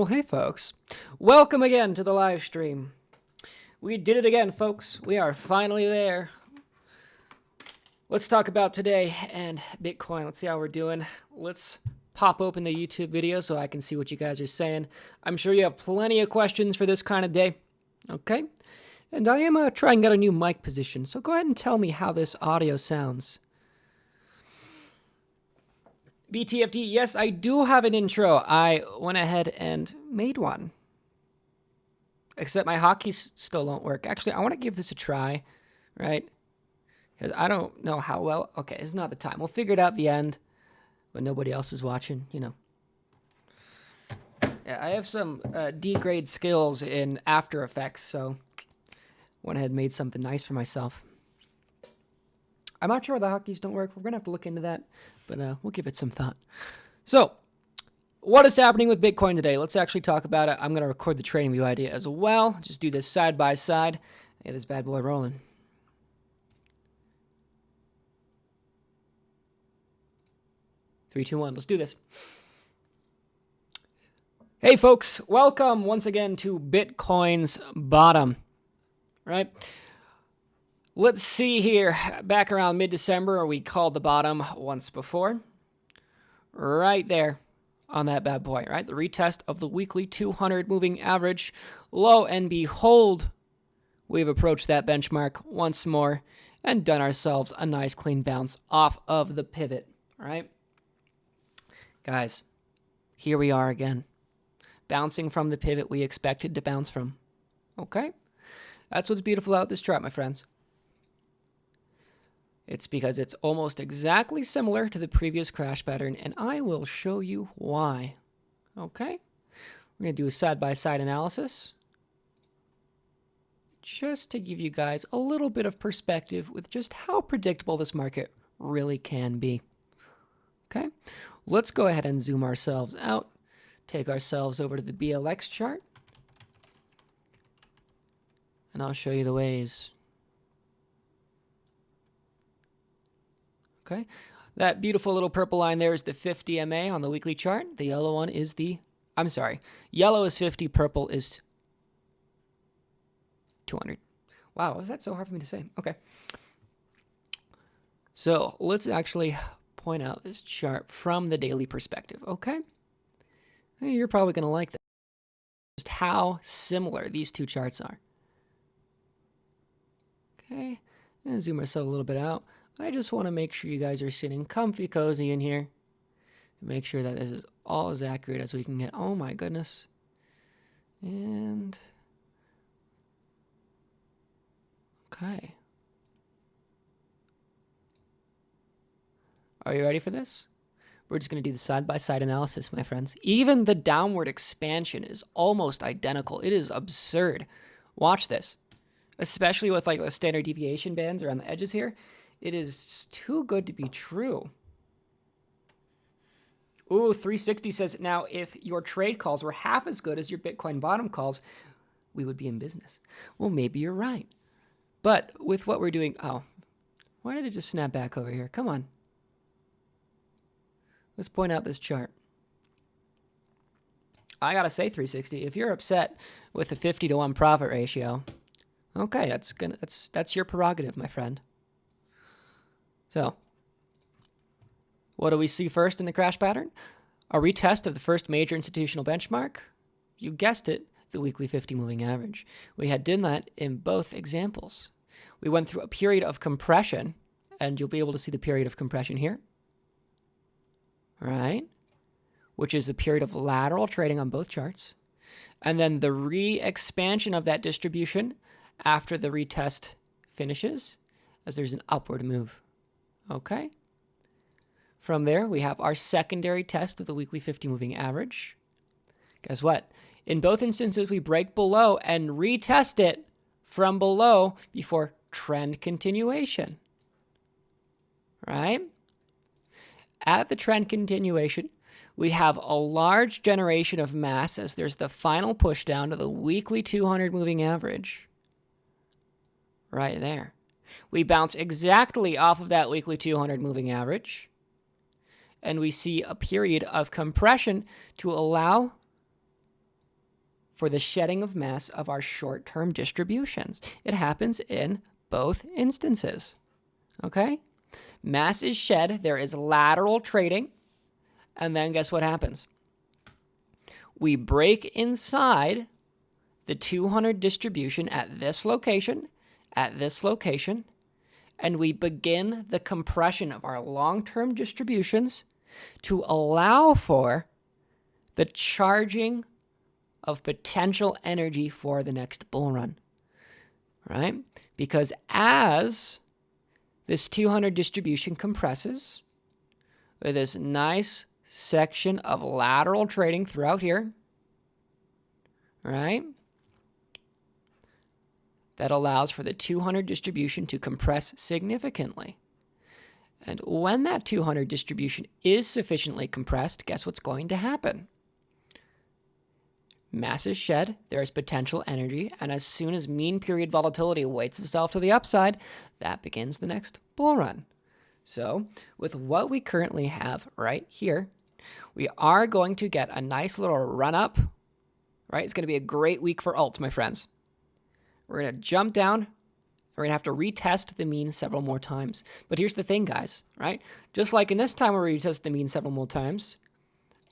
Well, hey, folks. Welcome again to the live stream. We did it again, folks. We are finally there. Let's talk about today and Bitcoin. Let's see how we're doing. Let's pop open the YouTube video so I can see what you guys are saying. I'm sure you have plenty of questions for this kind of day. Okay? And I am trying out a new mic position, so go ahead and tell me how this audio sounds. BTFD, yes, I do have an intro. I went ahead and made one. Except my hotkeys still don't work. Actually, I want to give this a try, right? Because I don't know how well. Okay, it's not the time. We'll figure it out at the end when nobody else is watching, you know. Yeah, I have some D-grade skills in After Effects, so went ahead and made something nice for myself. I'm not sure why the hotkeys don't work. We're going to have to look into that, but we'll give it some thought. So, what is happening with Bitcoin today? Let's actually talk about it. I'm going to record the trading view idea as well. Just do this side by side. Get this bad boy rolling. Three, two, one. Let's do this. Hey, folks. Welcome once again to Bitcoin's bottom. Right? Let's see here. Back around mid-December, we called the bottom once before. Right there on that bad boy, right? The retest of the weekly 200 moving average. Lo and behold, we've approached that benchmark once more and done ourselves a nice clean bounce off of the pivot, right? Guys, here we are again. Bouncing from the pivot we expected to bounce from. Okay? That's what's beautiful about this chart, my friends. It's because it's almost exactly similar to the previous crash pattern, and I will show you why. Okay? We're going to do a side-by-side analysis just to give you guys a little bit of perspective with just how predictable this market really can be. Okay? Let's go ahead and zoom ourselves out, take ourselves over to the BLX chart, and I'll show you the ways. Okay, that beautiful little purple line there is the 50 MA on the weekly chart. The yellow one is yellow is 50, purple is 200. Wow, was that so hard for me to say? Okay. So let's actually point out this chart from the daily perspective, okay? You're probably going to like that. Just how similar these two charts are. Okay, and zoom ourselves a little bit out. I just want to make sure you guys are sitting comfy, cozy in here. Make sure that this is all as accurate as we can get. Oh my goodness. And okay. Are you ready for this? We're just going to do the side-by-side analysis, my friends. Even the downward expansion is almost identical. It is absurd. Watch this. Especially with like the standard deviation bands around the edges here. It is too good to be true. Ooh, 360 says, now if your trade calls were half as good as your Bitcoin bottom calls, we would be in business. Well, maybe you're right. But with what we're doing, oh, why did it just snap back over here? Come on. Let's point out this chart. I gotta say, 360, if you're upset with the 50-to-1 profit ratio, okay, that's your prerogative, my friend. So, what do we see first in the crash pattern? A retest of the first major institutional benchmark. You guessed it, the weekly 50 moving average. We had done that in both examples. We went through a period of compression, and you'll be able to see the period of compression here. Right? Which is the period of lateral trading on both charts. And then the re-expansion of that distribution after the retest finishes, as there's an upward move. Okay. From there, we have our secondary test of the weekly 50 moving average. Guess what? In both instances, we break below and retest it from below before trend continuation. Right? At the trend continuation, we have a large generation of mass as there's the final push down to the weekly 200 moving average. Right there. We bounce exactly off of that weekly 200 moving average, and we see a period of compression to allow for the shedding of mass of our short-term distributions. It happens in both instances. Okay? Mass is shed, there is lateral trading, and then guess what happens? We break inside the 200 distribution at this location, and we begin the compression of our long-term distributions to allow for the charging of potential energy for the next bull run, right? Because as this 200 distribution compresses with this nice section of lateral trading throughout here, right? That allows for the 200 distribution to compress significantly. And when that 200 distribution is sufficiently compressed, guess what's going to happen? Mass is shed, there is potential energy, and as soon as mean period volatility weights itself to the upside, that begins the next bull run. So, with what we currently have right here, we are going to get a nice little run up, right? It's going to be a great week for alts, my friends. We're going to jump down. We're going to have to retest the mean several more times. But here's the thing, guys, right? Just like in this time where we retest the mean several more times,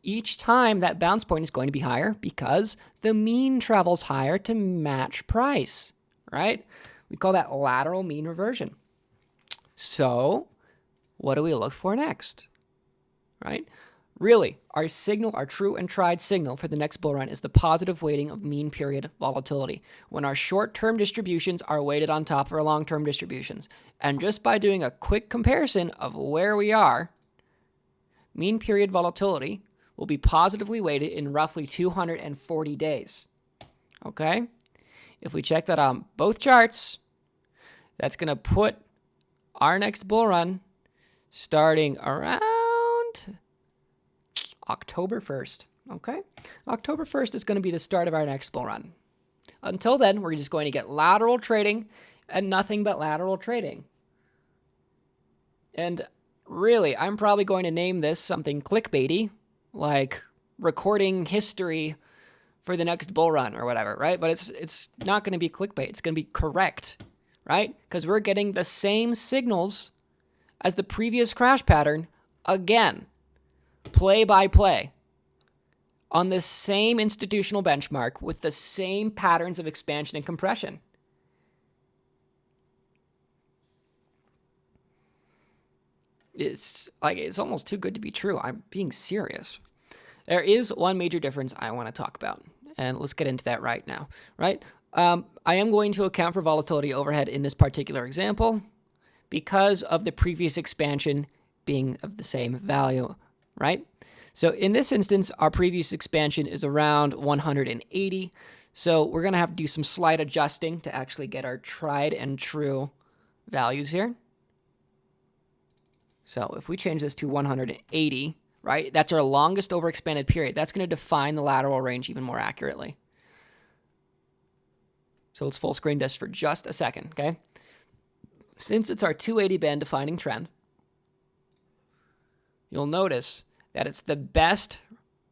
each time that bounce point is going to be higher because the mean travels higher to match price, right? We call that lateral mean reversion. So what do we look for next, right? Really, our signal, our true and tried signal for the next bull run is the positive weighting of mean period volatility when our short-term distributions are weighted on top of our long-term distributions. And just by doing a quick comparison of where we are, mean period volatility will be positively weighted in roughly 240 days. Okay? If we check that on both charts, that's going to put our next bull run starting around October 1st. Okay? October 1st is going to be the start of our next bull run. Until then, we're just going to get lateral trading and nothing but lateral trading. And really, I'm probably going to name this something clickbaity, like recording history for the next bull run or whatever, right? But it's not going to be clickbait. It's going to be correct, right? Because we're getting the same signals as the previous crash pattern again, play by play, on the same institutional benchmark with the same patterns of expansion and compression. It's almost too good to be true. I'm being serious. There is one major difference I want to talk about, and let's get into that right now, right? I am going to account for volatility overhead in this particular example because of the previous expansion being of the same value, right? So in this instance, our previous expansion is around 180. So we're going to have to do some slight adjusting to actually get our tried and true values here. So if we change this to 180, right, that's our longest overexpanded period. That's going to define the lateral range even more accurately. So let's full screen this for just a second, okay? Since it's our 280 band defining trend, you'll notice that it's the best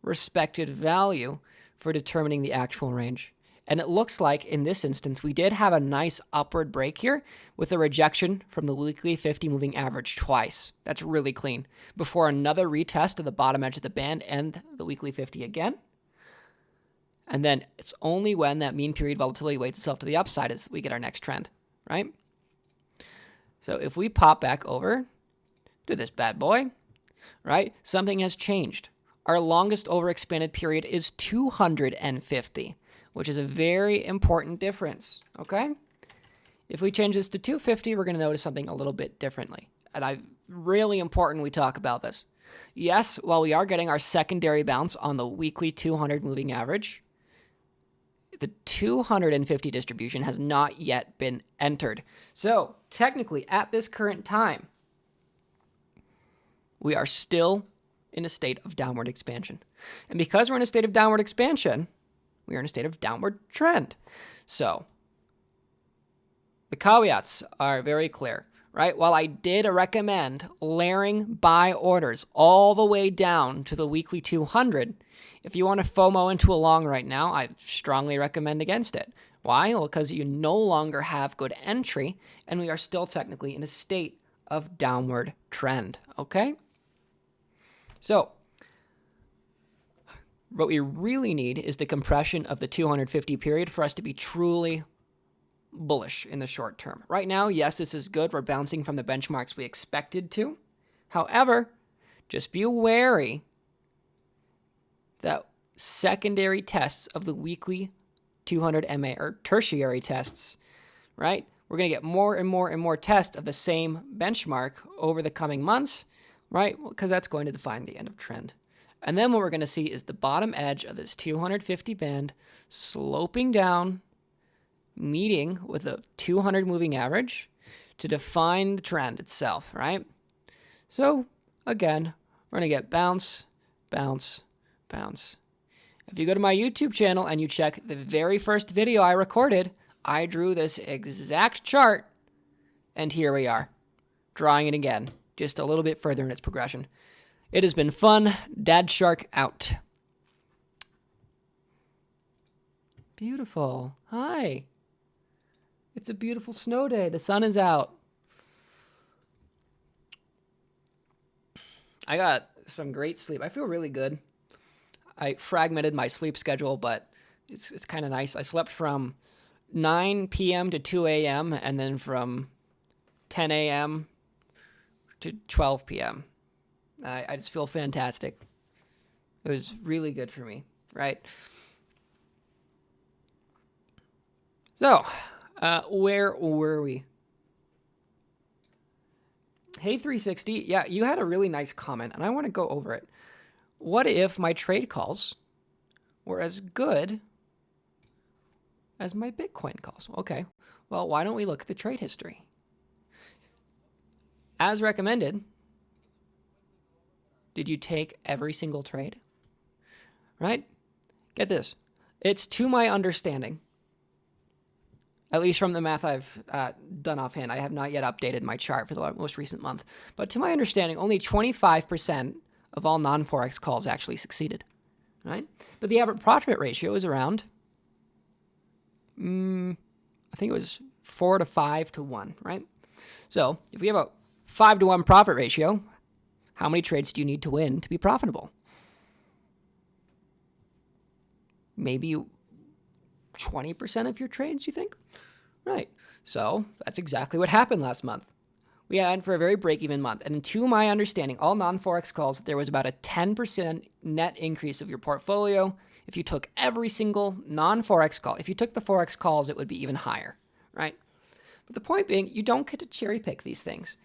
respected value for determining the actual range. And it looks like in this instance, we did have a nice upward break here with a rejection from the weekly 50 moving average twice. That's really clean. Before another retest of the bottom edge of the band and the weekly 50 again. And then it's only when that mean period volatility weights itself to the upside as we get our next trend, right? So if we pop back over to this bad boy, right, something has changed. Our longest overexpanded period is 250. Which is a very important difference, okay? If we change this to 250, we're going to notice something a little bit differently. And really important we talk about this. Yes, while we are getting our secondary bounce on the weekly 200 moving average, the 250 distribution has not yet been entered. So technically, at this current time, we are still in a state of downward expansion. And because we're in a state of downward expansion, we are in a state of downward trend. So the caveats are very clear, right? While I did recommend layering buy orders all the way down to the weekly 200, if you want to FOMO into a long right now, I strongly recommend against it. Why? Well, because you no longer have good entry, and we are still technically in a state of downward trend, okay? So, what we really need is the compression of the 250 period for us to be truly bullish in the short term. Right now, yes, this is good. We're bouncing from the benchmarks we expected to. However, just be wary that secondary tests of the weekly 200 MA or tertiary tests, right? We're going to get more and more and more tests of the same benchmark over the coming months, right? Because that's going to define the end of trend. And then what we're going to see is the bottom edge of this 250 band sloping down, meeting with a 200 moving average to define the trend itself, right? So again, we're going to get bounce, bounce, bounce. If you go to my YouTube channel and you check the very first video I recorded, I drew this exact chart, and here we are, drawing it again, just a little bit further in its progression. It has been fun. Dad Shark out. Beautiful. Hi. It's a beautiful snow day. The sun is out. I got some great sleep. I feel really good. I fragmented my sleep schedule, but it's kind of nice. I slept from 9 p.m. to 2 a.m. and then from 10 a.m. to 12 p.m. I just feel fantastic. It was really good for me, right? So, where were we? Hey 360, yeah, you had a really nice comment, and I want to go over it. What if my trade calls were as good as my Bitcoin calls? Okay, well, why don't we look at the trade history? As recommended, did you take every single trade? Right? Get this. It's to my understanding, at least from the math I've done offhand. I have not yet updated my chart for the most recent month. But to my understanding, only 25% of all non-Forex calls actually succeeded, right? But the average profit ratio is around, I think it was 4 to 5 to 1, right? So if we have a 5 to 1 profit ratio, how many trades do you need to win to be profitable? Maybe 20% of your trades, you think? Right. So that's exactly what happened last month. We had for a very break-even month. And to my understanding, all non-Forex calls, there was about a 10% net increase of your portfolio. If you took every single non-Forex call, if you took the Forex calls, it would be even higher, right? But the point being, you don't get to cherry pick these things.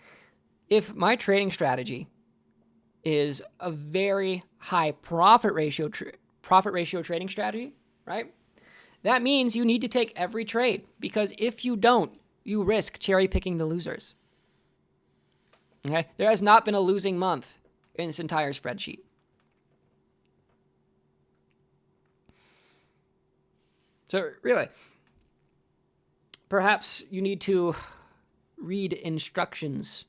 If my trading strategy is a very high profit ratio trading strategy, right? That means you need to take every trade, because if you don't, you risk cherry picking the losers. Okay? There has not been a losing month in this entire spreadsheet. So really, perhaps you need to read instructions.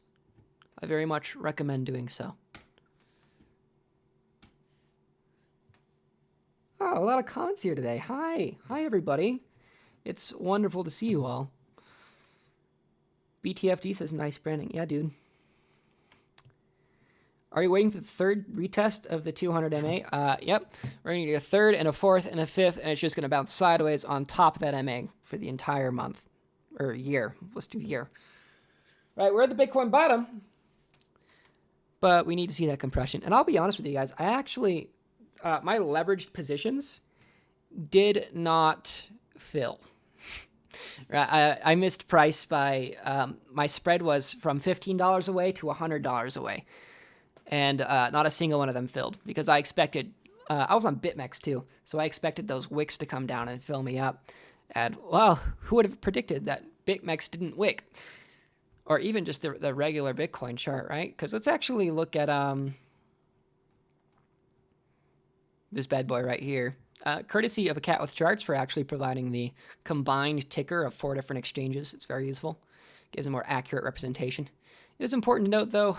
I very much recommend doing so. Oh, a lot of comments here today. Hi. Hi, everybody. It's wonderful to see you all. BTFD says, nice branding. Yeah, dude. Are you waiting for the third retest of the 200 MA? Yep. We're going to get a third and a fourth and a fifth, and it's just going to bounce sideways on top of that MA for the entire month. Or year. Let's do year. Right, we're at the Bitcoin bottom. But we need to see that compression. And I'll be honest with you guys. I actually, my leveraged positions did not fill. I missed price by, my spread was from $15 away to $100 away. And not a single one of them filled, because I expected, I was on BitMEX too, so I expected those wicks to come down and fill me up. And, well, who would have predicted that BitMEX didn't wick? Or even just the regular Bitcoin chart, right? Because let's actually look at this bad boy right here. Courtesy of a cat with charts for actually providing the combined ticker of 4 different exchanges. It's very useful. Gives a more accurate representation. It is important to note, though,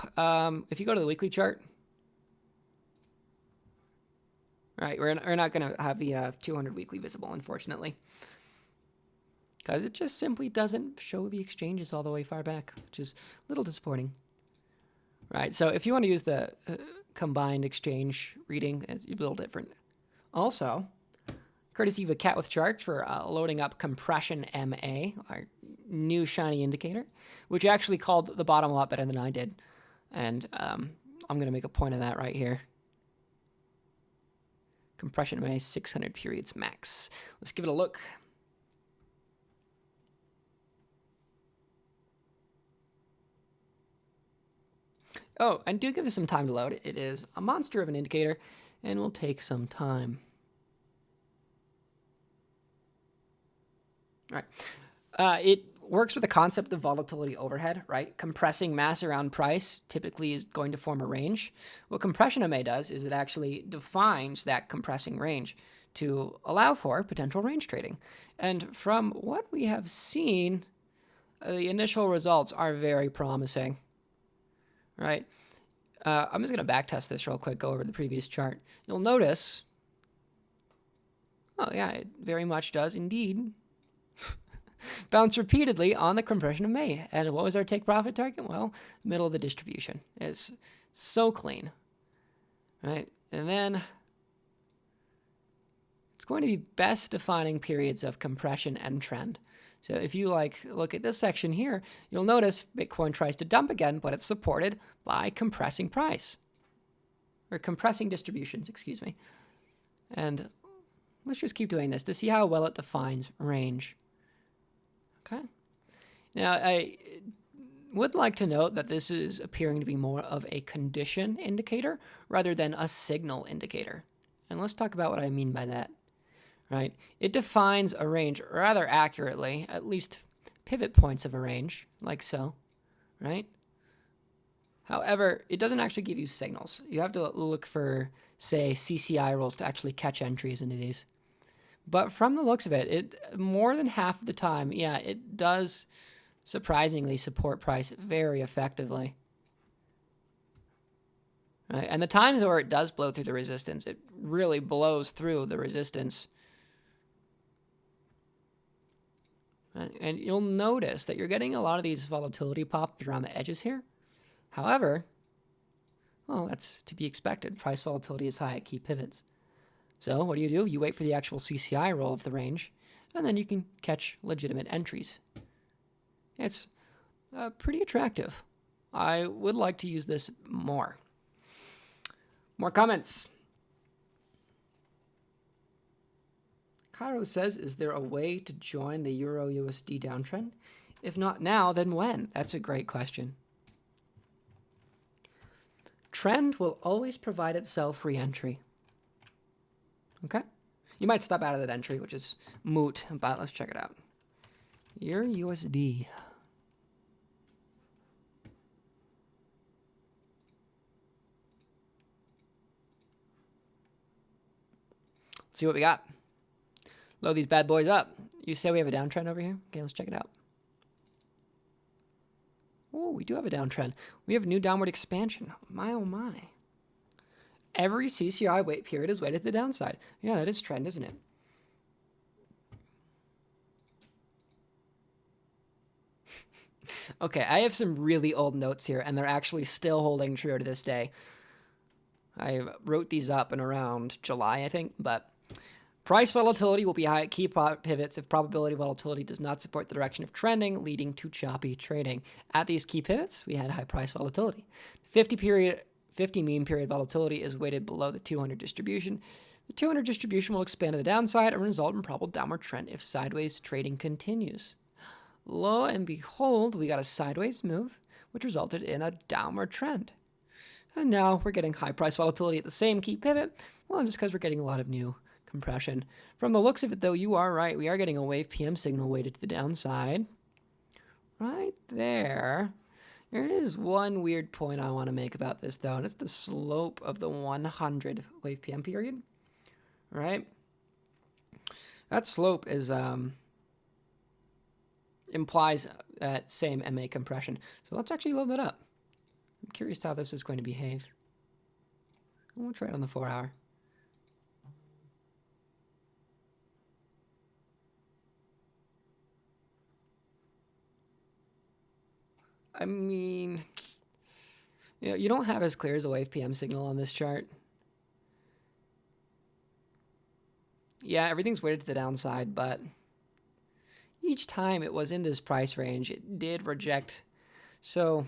if you go to the weekly chart, right, we're not going to have the 200 weekly visible, unfortunately, because it just simply doesn't show the exchanges all the way far back, which is a little disappointing. Right, so if you want to use the combined exchange reading, it's a little different. Also, courtesy of a cat with chart for loading up Compression MA, our new shiny indicator, which actually called the bottom a lot better than I did. And I'm going to make a point of that right here. Compression MA 600 periods max. Let's give it a look. Oh, and do give this some time to load. It is a monster of an indicator and will take some time. All right. It works with the concept of volatility overhead, right? Compressing mass around price typically is going to form a range. What Compression MA does is it actually defines that compressing range to allow for potential range trading. And from what we have seen, the initial results are very promising. Right? I'm just going to backtest this real quick, go over the previous chart. You'll notice, oh yeah, it very much does indeed bounce repeatedly on the compression of May. And what was our take profit target? Well, middle of the distribution. It's so clean. Right? And then it's going to be best defining periods of compression and trend. So if you look at this section here, you'll notice Bitcoin tries to dump again, but it's supported by compressing price. Or compressing distributions, excuse me. And let's just keep doing this to see how well it defines range. Okay. Now, I would like to note that this is appearing to be more of a condition indicator rather than a signal indicator. And let's talk about what I mean by that. Right? It defines a range rather accurately, at least pivot points of a range, like so, right? However, it doesn't actually give you signals. You have to look for, say, CCI rules to actually catch entries into these. But from the looks of it, more than half of the time, yeah, it does surprisingly support price very effectively. Right? And the times where it does blow through the resistance, it really blows through the resistance. And you'll notice that you're getting a lot of these volatility pops around the edges here. However, well, that's to be expected. Price volatility is high at key pivots. So what do? You wait for the actual CCI roll of the range, and then you can catch legitimate entries. It's pretty attractive. I would like to use this more. More comments. Cairo says, is there a way to join the Euro USD downtrend? If not now, then when? That's a great question. Trend will always provide itself re-entry. Okay? You might step out of that entry, which is moot, but let's check it out. Euro USD. Let's see what we got. Load these bad boys up. You say we have a downtrend over here? Okay, let's check it out. Oh, we do have a downtrend. We have new downward expansion. My, oh my. Every CCI wait period is weighted to the downside. Yeah, that is trend, isn't it? Okay, I have some really old notes here, and they're actually still holding true to this day. I wrote these up in around July, I think, but price volatility will be high at key pivots if probability volatility does not support the direction of trending, leading to choppy trading. At these key pivots, we had high price volatility. 50 mean period volatility is weighted below the 200 distribution. The 200 distribution will expand to the downside and result in probable downward trend if sideways trading continues. Lo and behold, we got a sideways move, which resulted in a downward trend. And now we're getting high price volatility at the same key pivot, well, just because we're getting a lot of new compression. From the looks of it, though, you are right. We are getting a wave PM signal weighted to the downside. Right there. There is one weird point I want to make about this, though, and it's the slope of the 100 wave PM period. Right? That slope is implies that same MA compression. So let's actually load that up. I'm curious how this is going to behave. We'll try it on the 4 hour. I mean, you don't have as clear as a wave PM signal on this chart. Yeah, everything's weighted to the downside, but each time it was in this price range, it did reject. So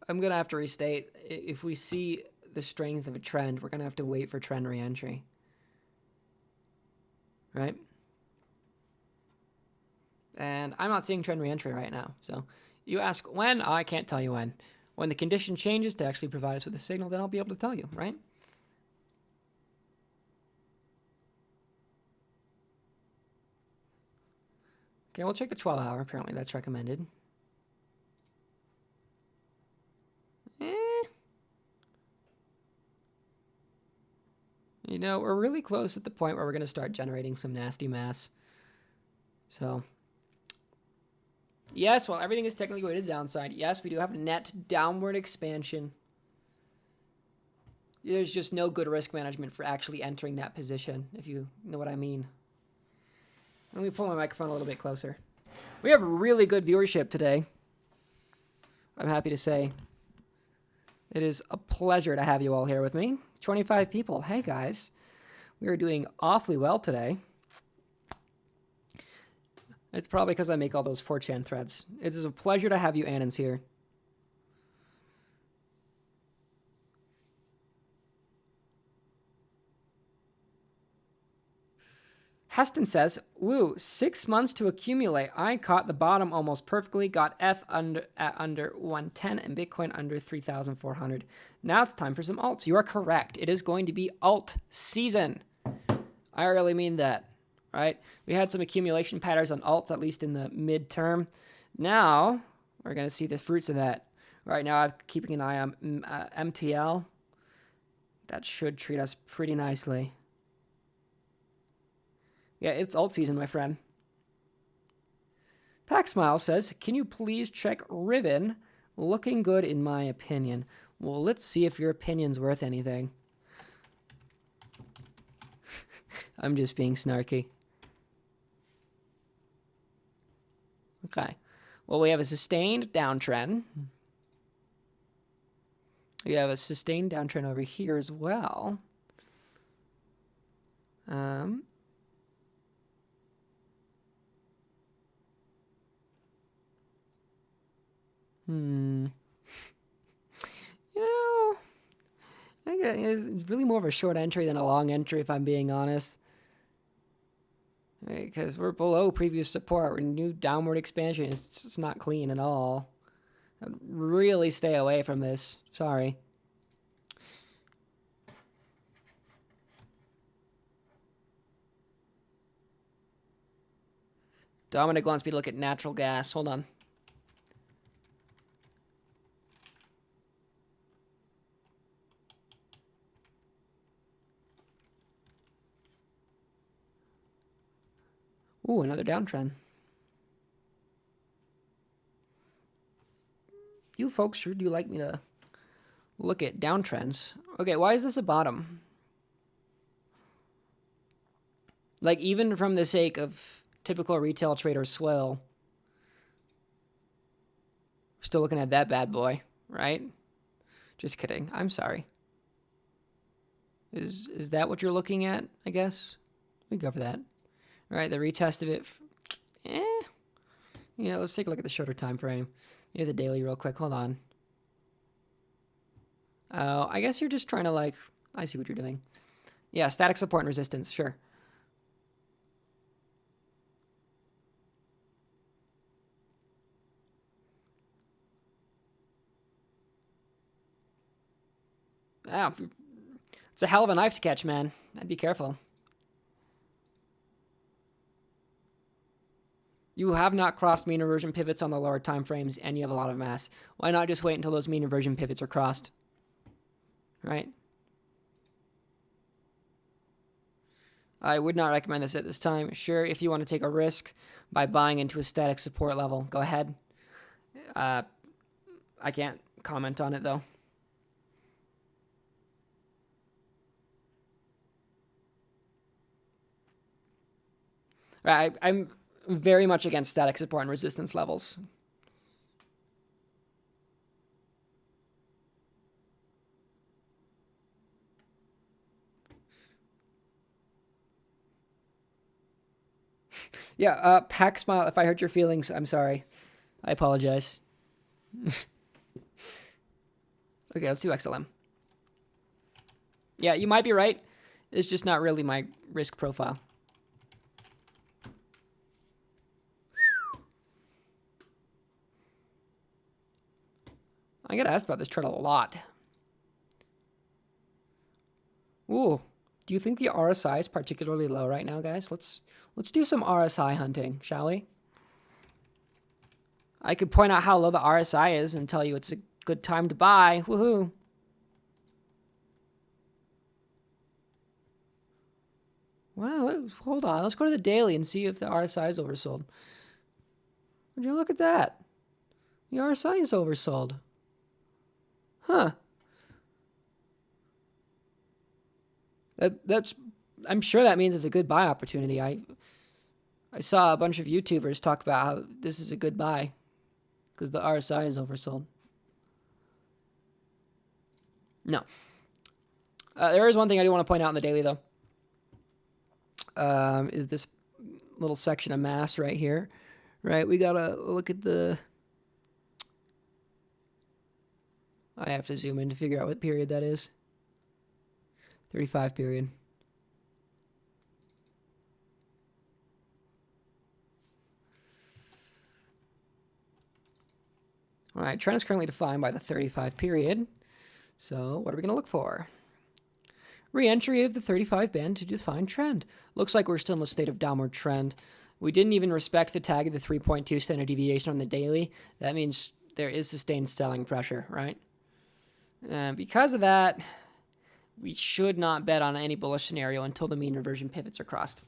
I'm going to have to restate, if we see the strength of a trend, we're going to have to wait for trend reentry. Right? And I'm not seeing trend reentry right now. So you ask when, I can't tell you when. When the condition changes to actually provide us with a signal, then I'll be able to tell you, right? Okay, we'll check the 12 hour. Apparently that's recommended. You know, we're really close at the point where we're going to start generating some nasty mass. So, yes, while everything is technically weighted to the downside, yes, we do have net downward expansion. There's just no good risk management for actually entering that position, if you know what I mean. Let me pull my microphone a little bit closer. We have really good viewership today. I'm happy to say. It is a pleasure to have you all here with me. 25 people. Hey, guys. We are doing awfully well today. It's probably because I make all those 4chan threads. It is a pleasure to have you Annans here. Heston says, woo, 6 months to accumulate. I caught the bottom almost perfectly, got F at under 110 and Bitcoin under 3,400. Now it's time for some alts. You are correct. It is going to be alt season. I really mean that, right? We had some accumulation patterns on alts, at least in the midterm. Now we're going to see the fruits of that. Right now I'm keeping an eye on MTL. That should treat us pretty nicely. Yeah, it's alt season, my friend. PackSmile says, can you please check Riven? Looking good in my opinion. Well, let's see if your opinion's worth anything. I'm just being snarky. Okay. Well, we have a sustained downtrend. We have a sustained downtrend over here as well. You know, I think it's really more of a short entry than a long entry, if I'm being honest. Because we're below previous support. We're new downward expansion. It's not clean at all. I'd really stay away from this. Sorry. Dominic wants me to look at natural gas. Hold on. Ooh, another downtrend. You folks sure do like me to look at downtrends. Okay, why is this a bottom? Like, even from the sake of typical retail trader swill, we're still looking at that bad boy, right? Just kidding. I'm sorry. Is that what you're looking at, I guess? We go for that. All right, the retest of it. You know, let's take a look at the shorter time frame. The daily real quick. Hold on. Oh, I guess you're just trying to, like, I see what you're doing. Yeah, static support and resistance, sure. Ah, it's a hell of a knife to catch, man. I'd be careful. You have not crossed mean reversion pivots on the lower time frames, and you have a lot of mass. Why not just wait until those mean reversion pivots are crossed? Right? I would not recommend this at this time. Sure, if you want to take a risk by buying into a static support level, go ahead. I can't comment on it, though. Right, I'm very much against static support and resistance levels. Yeah, Pack Smile, if I hurt your feelings, I'm sorry. I apologize. Okay, let's do XLM. Yeah, you might be right. It's just not really my risk profile. I get asked about this chart a lot. Ooh, do you think the RSI is particularly low right now, guys? Let's do some RSI hunting, shall we? I could point out how low the RSI is and tell you it's a good time to buy. Woohoo! Well, hold on. Let's go to the daily and see if the RSI is oversold. Would you look at that? The RSI is oversold. Huh. That's. I'm sure that means it's a good buy opportunity. I saw a bunch of YouTubers talk about how this is a good buy because the RSI is oversold. No. There is one thing I do want to point out in the daily, though. Is this little section of mass right here. Right, we gotta look at the... I have to zoom in to figure out what period that is. 35 period. All right, trend is currently defined by the 35 period. So what are we going to look for? Re-entry of the 35 band to define trend. Looks like we're still in a state of downward trend. We didn't even respect the tag of the 3.2 standard deviation on the daily. That means there is sustained selling pressure, right? Because of that, we should not bet on any bullish scenario until the mean reversion pivots are crossed.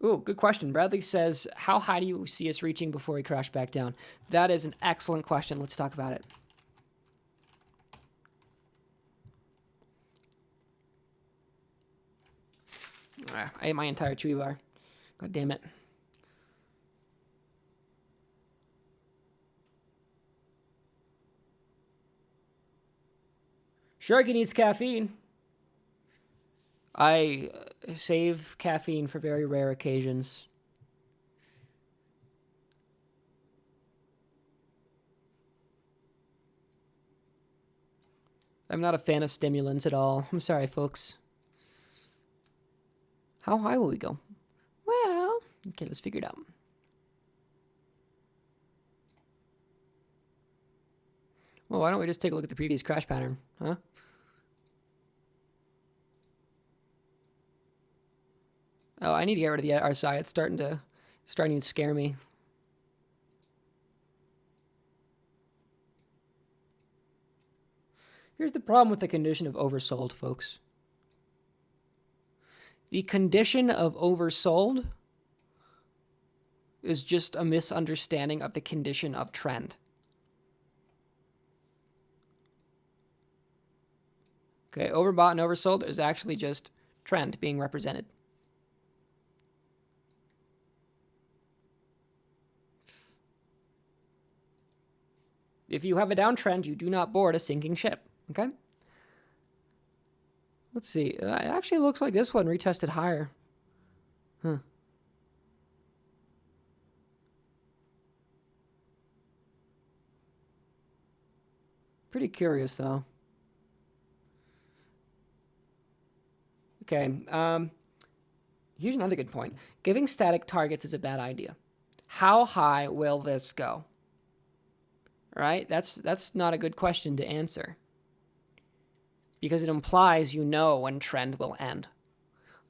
Ooh, good question. Bradley says, how high do you see us reaching before we crash back down? That is an excellent question. Let's talk about it. I ate my entire chewy bar. God damn it. Sharky needs caffeine. I save caffeine for very rare occasions. I'm not a fan of stimulants at all. I'm sorry, folks. How high will we go? Well, okay, let's figure it out. Well, why don't we just take a look at the previous crash pattern, huh? Oh, I need to get rid of the RSI. It's starting to scare me. Here's the problem with the condition of oversold, folks. The condition of oversold is just a misunderstanding of the condition of trend. Okay, overbought and oversold is actually just trend being represented. If you have a downtrend, you do not board a sinking ship, okay? Let's see. It actually looks like this one retested higher. Huh. Pretty curious, though. Okay. Here's another good point. Giving static targets is a bad idea. How high will this go? Right? That's not a good question to answer. Because it implies you know when trend will end.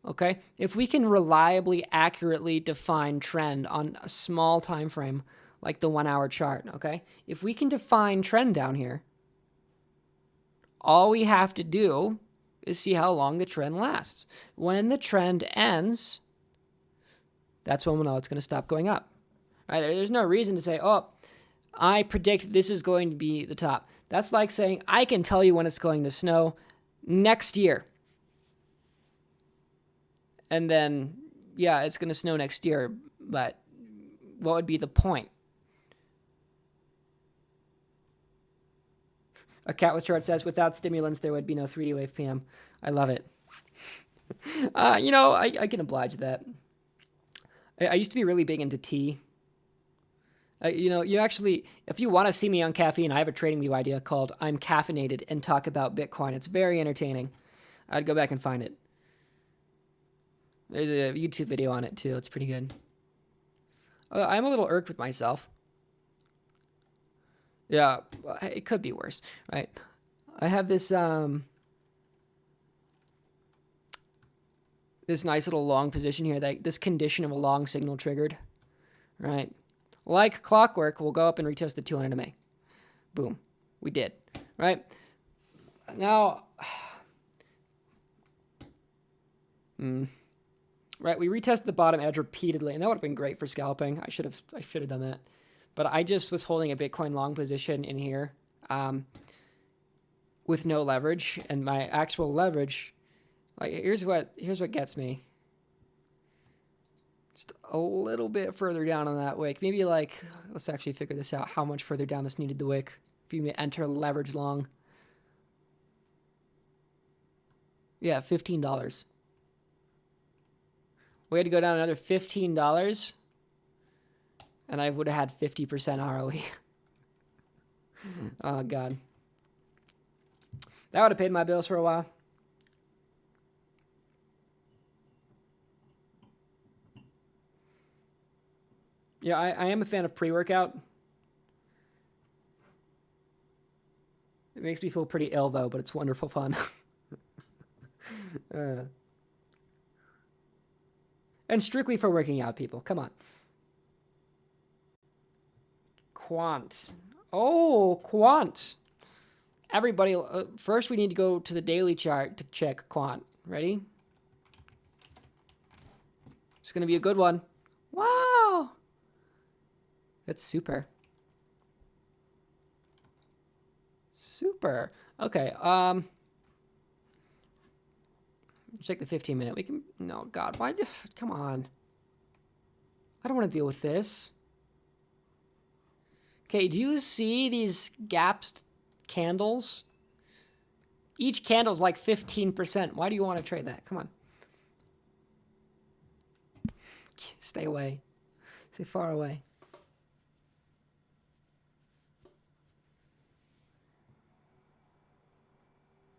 Okay? If we can reliably, accurately define trend on a small time frame, like the 1 hour chart, okay? If we can define trend down here, all we have to do is see how long the trend lasts. When the trend ends, that's when we'll know it's going to stop going up. Right? There's no reason to say, oh, I predict this is going to be the top. That's like saying, I can tell you when it's going to snow next year. And then, yeah, it's going to snow next year, but what would be the point? A Cat with Short says, without stimulants, there would be no 3D Wave PM. I love it. I can oblige that. I used to be really big into tea. You actually, if you want to see me on caffeine, I have a TradingView idea called I'm Caffeinated and talk about Bitcoin. It's very entertaining. I'd go back and find it. There's a YouTube video on it too. It's pretty good. I'm a little irked with myself. Yeah, it could be worse, right? I have this this nice little long position here, this condition of a long signal triggered, right? Like clockwork, we'll go up and retest the 200 MA. Boom. We did, right? Now, right, we retested the bottom edge repeatedly, and that would have been great for scalping. I should have done that. But I just was holding a Bitcoin long position in here with no leverage, and my actual leverage, like here's what gets me. Just a little bit further down on that wick. Maybe let's actually figure this out, how much further down this needed the wick. If you enter leverage long. Yeah, $15. We had to go down another $15. And I would have had 50% ROE. Oh, God. That would have paid my bills for a while. Yeah, I am a fan of pre-workout. It makes me feel pretty ill, though, but it's wonderful fun. And strictly for working out, people. Come on. Quant. Oh, quant. Everybody, first we need to go to the daily chart to check quant. Ready? It's going to be a good one. Wow. That's super. Super. Okay. Check the 15-minute. We can. No, God. Why? Come on. I don't want to deal with this. Okay, do you see these gaps candles? Each candle's like 15%. Why do you want to trade that? Come on. Stay away. Stay far away.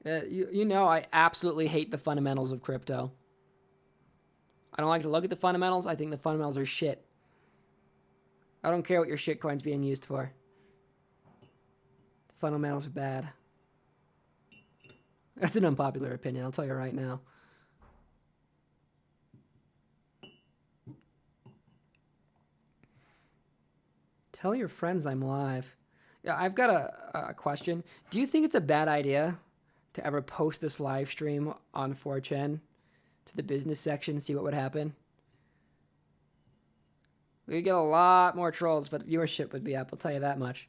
You know I absolutely hate the fundamentals of crypto. I don't like to look at the fundamentals. I think the fundamentals are shit. I don't care what your shitcoin's being used for. The fundamentals are bad. That's an unpopular opinion, I'll tell you right now. Tell your friends I'm live. Yeah, I've got a question. Do you think it's a bad idea to ever post this live stream on 4chan to the business section and see what would happen? We'd get a lot more trolls, but viewership would be up, I'll tell you that much.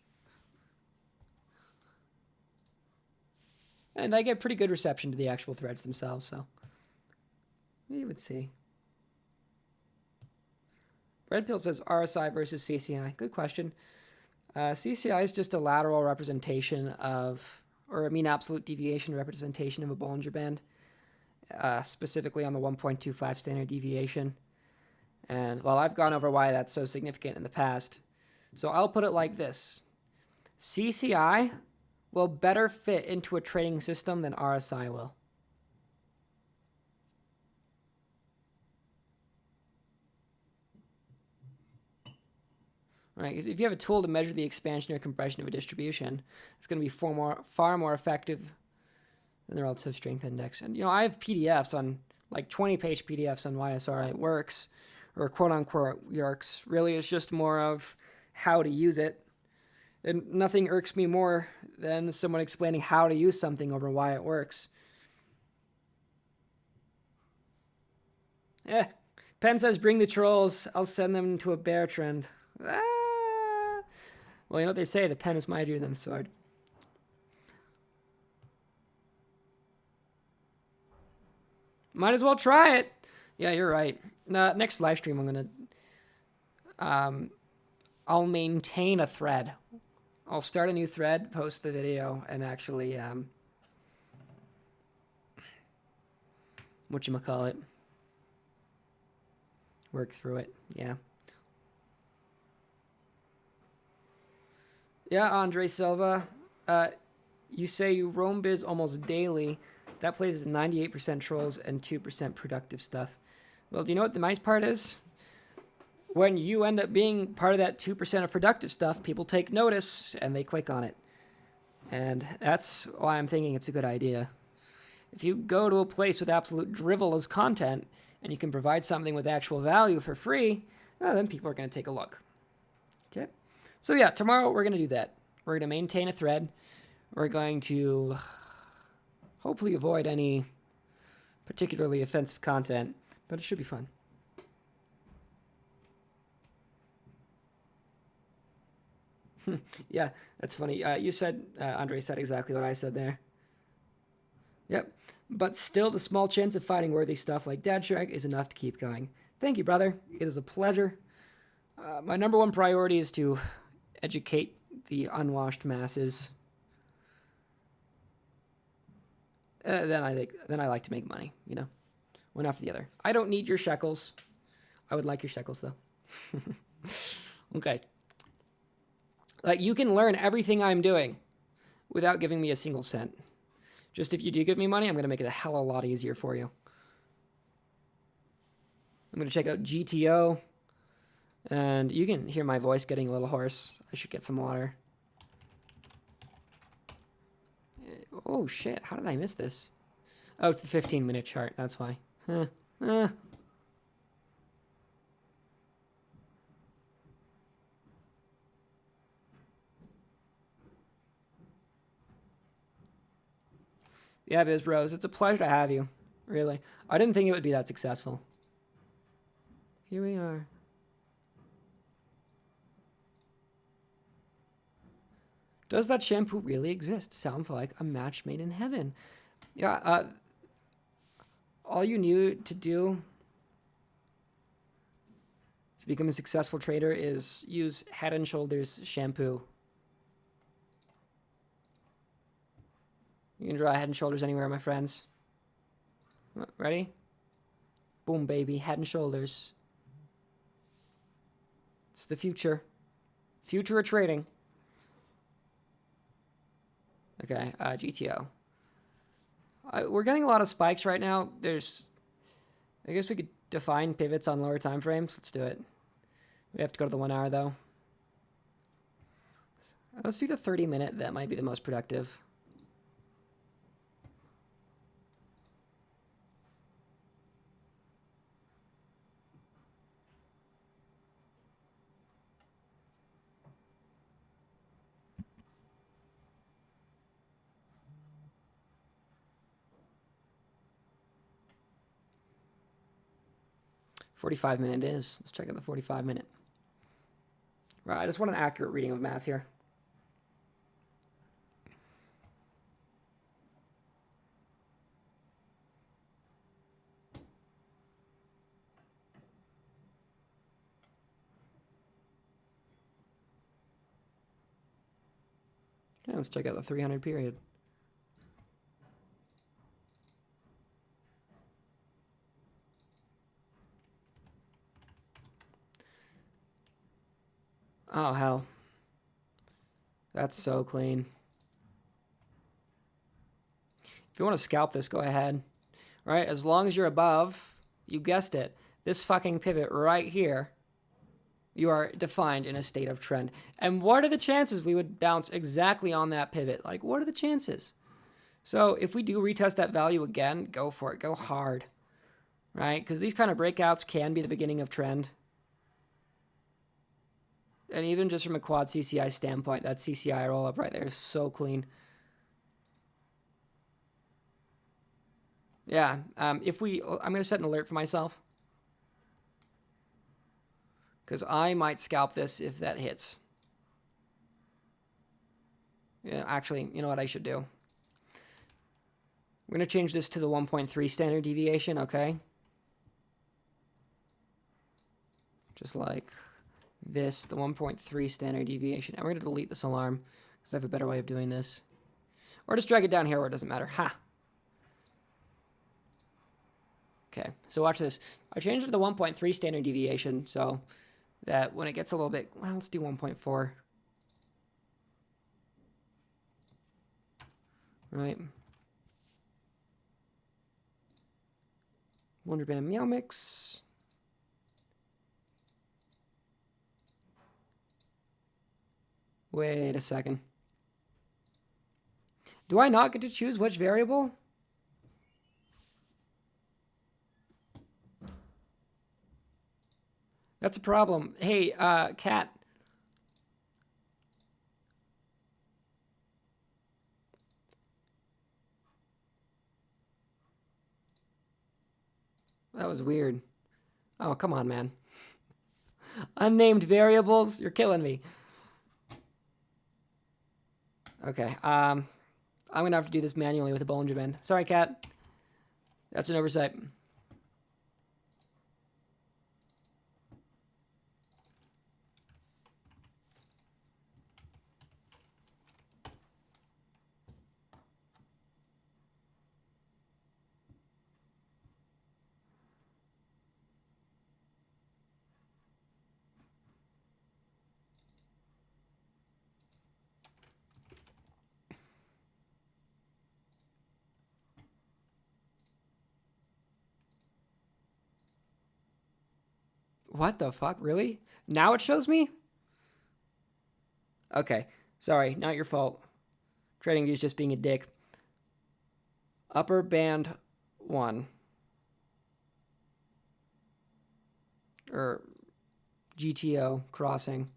And I get pretty good reception to the actual threads themselves, so we would see. Red Pill says RSI versus CCI. Good question. CCI is just a lateral representation of, or I mean absolute deviation representation of a Bollinger Band, specifically on the 1.25 standard deviation. And well, I've gone over why that's so significant in the past. So I'll put it like this. CCI will better fit into a trading system than RSI will. Right, because if you have a tool to measure the expansion or compression of a distribution, it's going to be far more effective than the relative strength index. And I have PDFs on, like 20-page PDFs on why SRI works, or quote-unquote works. Really, it's just more of how to use it. And nothing irks me more than someone explaining how to use something over why it works. Penn says, bring the trolls. I'll send them to a bear trend. Ah. Well, you know what they say, the pen is mightier than the sword. Might as well try it. Yeah, you're right. Next live stream, I'm going to... I'll maintain a thread. I'll start a new thread, post the video, and actually... whatchamacallit? Work through it. Yeah. Yeah, Andre Silva. You say you roam biz almost daily. That plays 98% trolls and 2% productive stuff. Well, do you know what the nice part is? When you end up being part of that 2% of productive stuff, people take notice and they click on it. And that's why I'm thinking it's a good idea. If you go to a place with absolute drivel as content and you can provide something with actual value for free, then people are going to take a look. Okay? So yeah, tomorrow we're going to do that. We're going to maintain a thread. We're going to hopefully avoid any particularly offensive content, but it should be fun. Yeah, that's funny. You said, Andre said exactly what I said there. Yep. But still, the small chance of finding worthy stuff like Dad Shrek is enough to keep going. Thank you, brother. It is a pleasure. My number one priority is to educate the unwashed masses. Then I like to make money, you know, one after the other. I don't need your shekels. I would like your shekels, though. Okay. Like, you can learn everything I'm doing without giving me a single cent. Just if you do give me money, I'm going to make it a hell of a lot easier for you. I'm going to check out GTO. And you can hear my voice getting a little hoarse. I should get some water. Oh, shit. How did I miss this? Oh, it's the 15-minute chart. That's why. Yeah, Biz Bros, it's a pleasure to have you. Really. I didn't think it would be that successful. Here we are. Does that shampoo really exist? Sounds like a match made in heaven. Yeah, all you need to do to become a successful trader is use Head & Shoulders shampoo. You can draw Head & Shoulders anywhere, my friends. Ready? Boom, baby. Head & Shoulders. It's the future. Future of trading. Okay, GTO. We're getting a lot of spikes right now. I guess we could define pivots on lower time frames. Let's do it. We have to go to the 1 hour, though. Let's do the 30-minute. That might be the most productive. $45-minute is. Let's check out the 45-minute. Right, I just want an accurate reading of mass here. Okay, let's check out the 300 period. Oh, hell. That's so clean. If you want to scalp this, go ahead. Right? As long as you're above, you guessed it, this fucking pivot right here, you are defined in a state of trend. And what are the chances we would bounce exactly on that pivot? Like, what are the chances? So if we do retest that value again, go for it. Go hard. Right? Because these kind of breakouts can be the beginning of trend. And even just from a quad CCI standpoint, that CCI roll up right there is so clean. Yeah, I'm going to set an alert for myself. because I might scalp this if that hits. Yeah, actually, you know what I should do? We're going to change this to the 1.3 standard deviation, okay? Just like this, the 1.3 standard deviation. And we're going to delete this alarm because I have a better way of doing this. Or just drag it down here where it doesn't matter. Ha! Okay, so watch this. I changed it to the 1.3 standard deviation so that when it gets a little bit... Well, let's do 1.4. Right. Bollinger Band Meow Mix. Wait a second. Do I not get to choose which variable? That's a problem. Hey, cat. That was weird. Oh, come on, man. Unnamed variables? You're killing me. Okay, I'm going to have to do this manually with a Bollinger Band. Sorry, cat. That's an oversight. What the fuck? Really? Now it shows me? Okay. Sorry, not your fault. TradingView's just being a dick. Upper band 1. Or GTO crossing.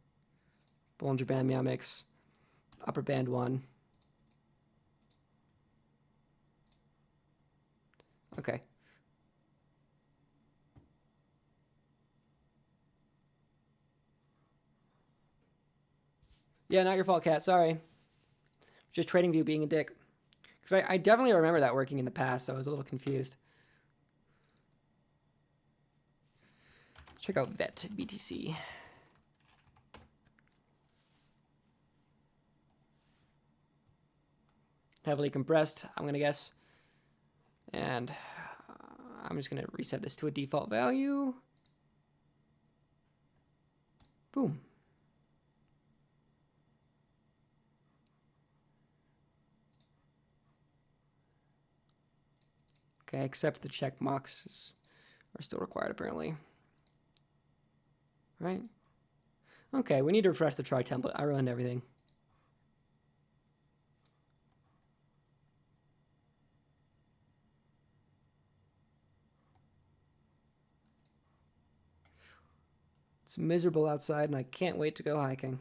Bollinger Band Meow Mix. Upper band 1. Okay. Yeah, not your fault, cat. Sorry. Just TradingView being a dick. Because I definitely remember that working in the past, so I was a little confused. Check out VET BTC. Heavily compressed, I'm going to guess. And I'm just going to reset this to a default value. Boom. Okay, except the check marks are still required apparently. Right? Okay, we need to refresh the try template. I ruined everything. It's miserable outside and I can't wait to go hiking.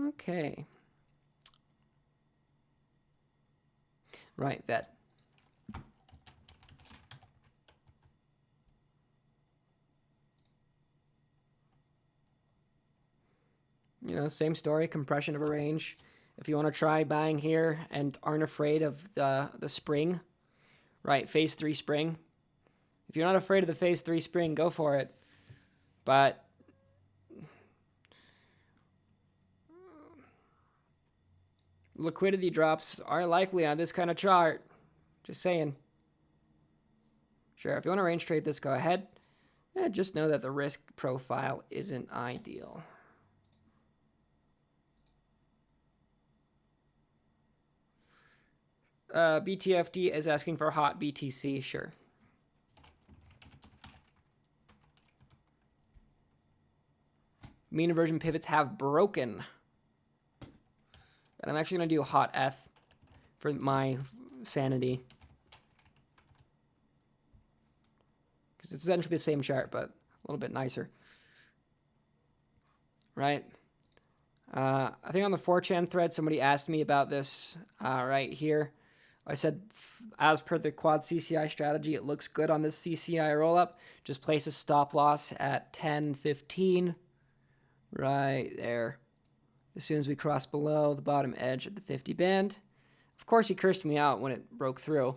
Okay. Right, VET. You know, same story, compression of a range. If you want to try buying here and aren't afraid of the spring, right, phase 3 spring. If you're not afraid of the phase 3 spring, go for it. But liquidity drops are likely on this kind of chart. Just saying. Sure, if you want to range trade this, go ahead. Just know that the risk profile isn't ideal. BTFD is asking for hot BTC, sure. Mean inversion pivots have broken. And I'm actually going to do hot F for my sanity. Because it's essentially the same chart, but a little bit nicer. Right? I think on the 4chan thread, somebody asked me about this right here. I said, as per the quad CCI strategy, it looks good on this CCI roll-up. Just place a stop loss at 10.15 right there. As soon as we cross below the bottom edge of the 50 band. Of course, he cursed me out when it broke through.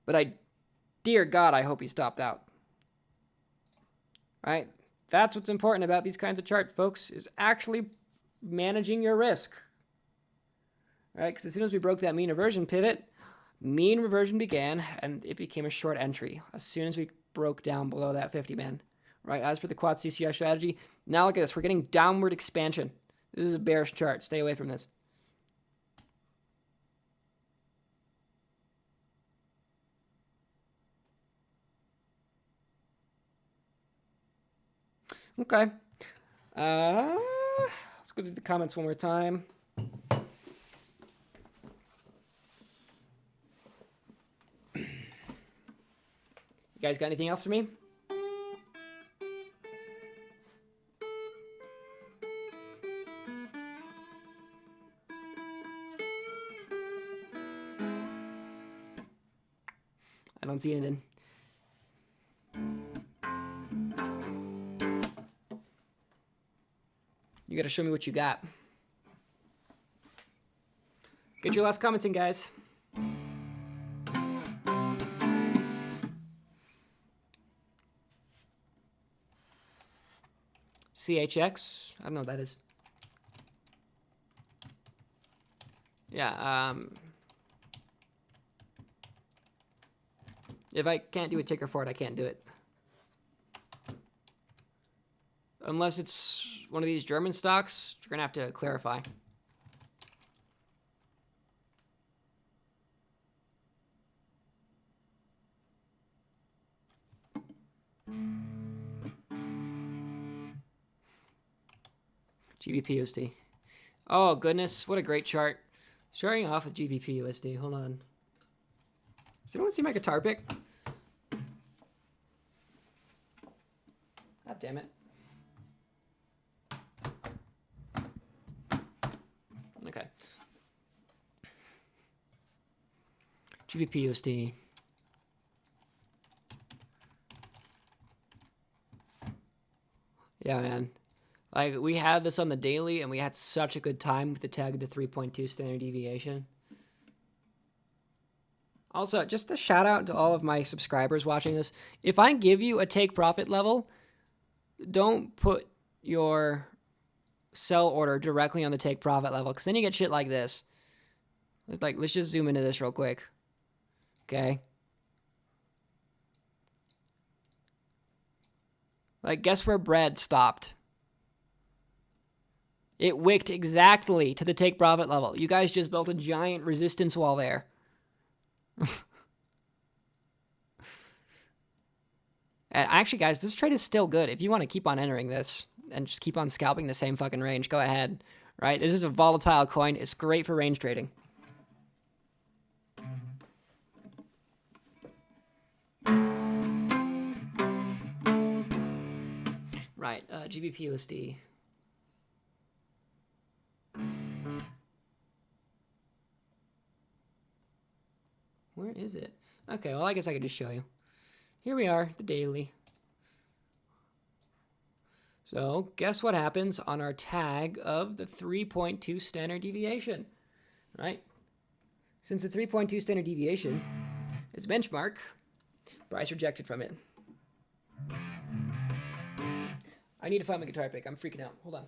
But dear God, I hope he stopped out. Right? That's what's important about these kinds of charts, folks, is actually managing your risk. Right? Because as soon as we broke that mean reversion pivot, mean reversion began, and it became a short entry as soon as we broke down below that 50 band. Right? As for the quad CCI strategy, now look at this. We're getting downward expansion. This is a bearish chart. Stay away from this. Okay. Let's go through the comments one more time. You guys got anything else for me? I don't see anything. You gotta show me what you got. Get your last comments in, guys. CHX? I don't know what that is. Yeah, if I can't do a ticker for it, I can't do it. Unless it's one of these German stocks, you're going to have to clarify. GBP-USD. Oh, goodness. What a great chart. Starting off with GBP-USD. Hold on. Does anyone see my guitar pick? God damn it. Okay. GBP-USD. Yeah, man. Like, we had this on the daily, and we had such a good time with the tag of the 3.2 standard deviation. Also, just a shout out to all of my subscribers watching this. If I give you a take profit level, don't put your sell order directly on the take profit level, because then you get shit like this. Let's just zoom into this real quick. Okay. Like, guess where bread stopped? It wicked exactly to the take profit level. You guys just built a giant resistance wall there. And actually, guys, this trade is still good. If you want to keep on entering this and just keep on scalping the same fucking range, go ahead. Right? This is a volatile coin. It's great for range trading. Right, GBP-USD. Where is it? Okay, well, I guess I could just show you. Here we are, the daily. So, guess what happens on our tag of the 3.2 standard deviation, right? Since the 3.2 standard deviation is benchmark, price rejected from it. I need to find my guitar pick. I'm freaking out. Hold on.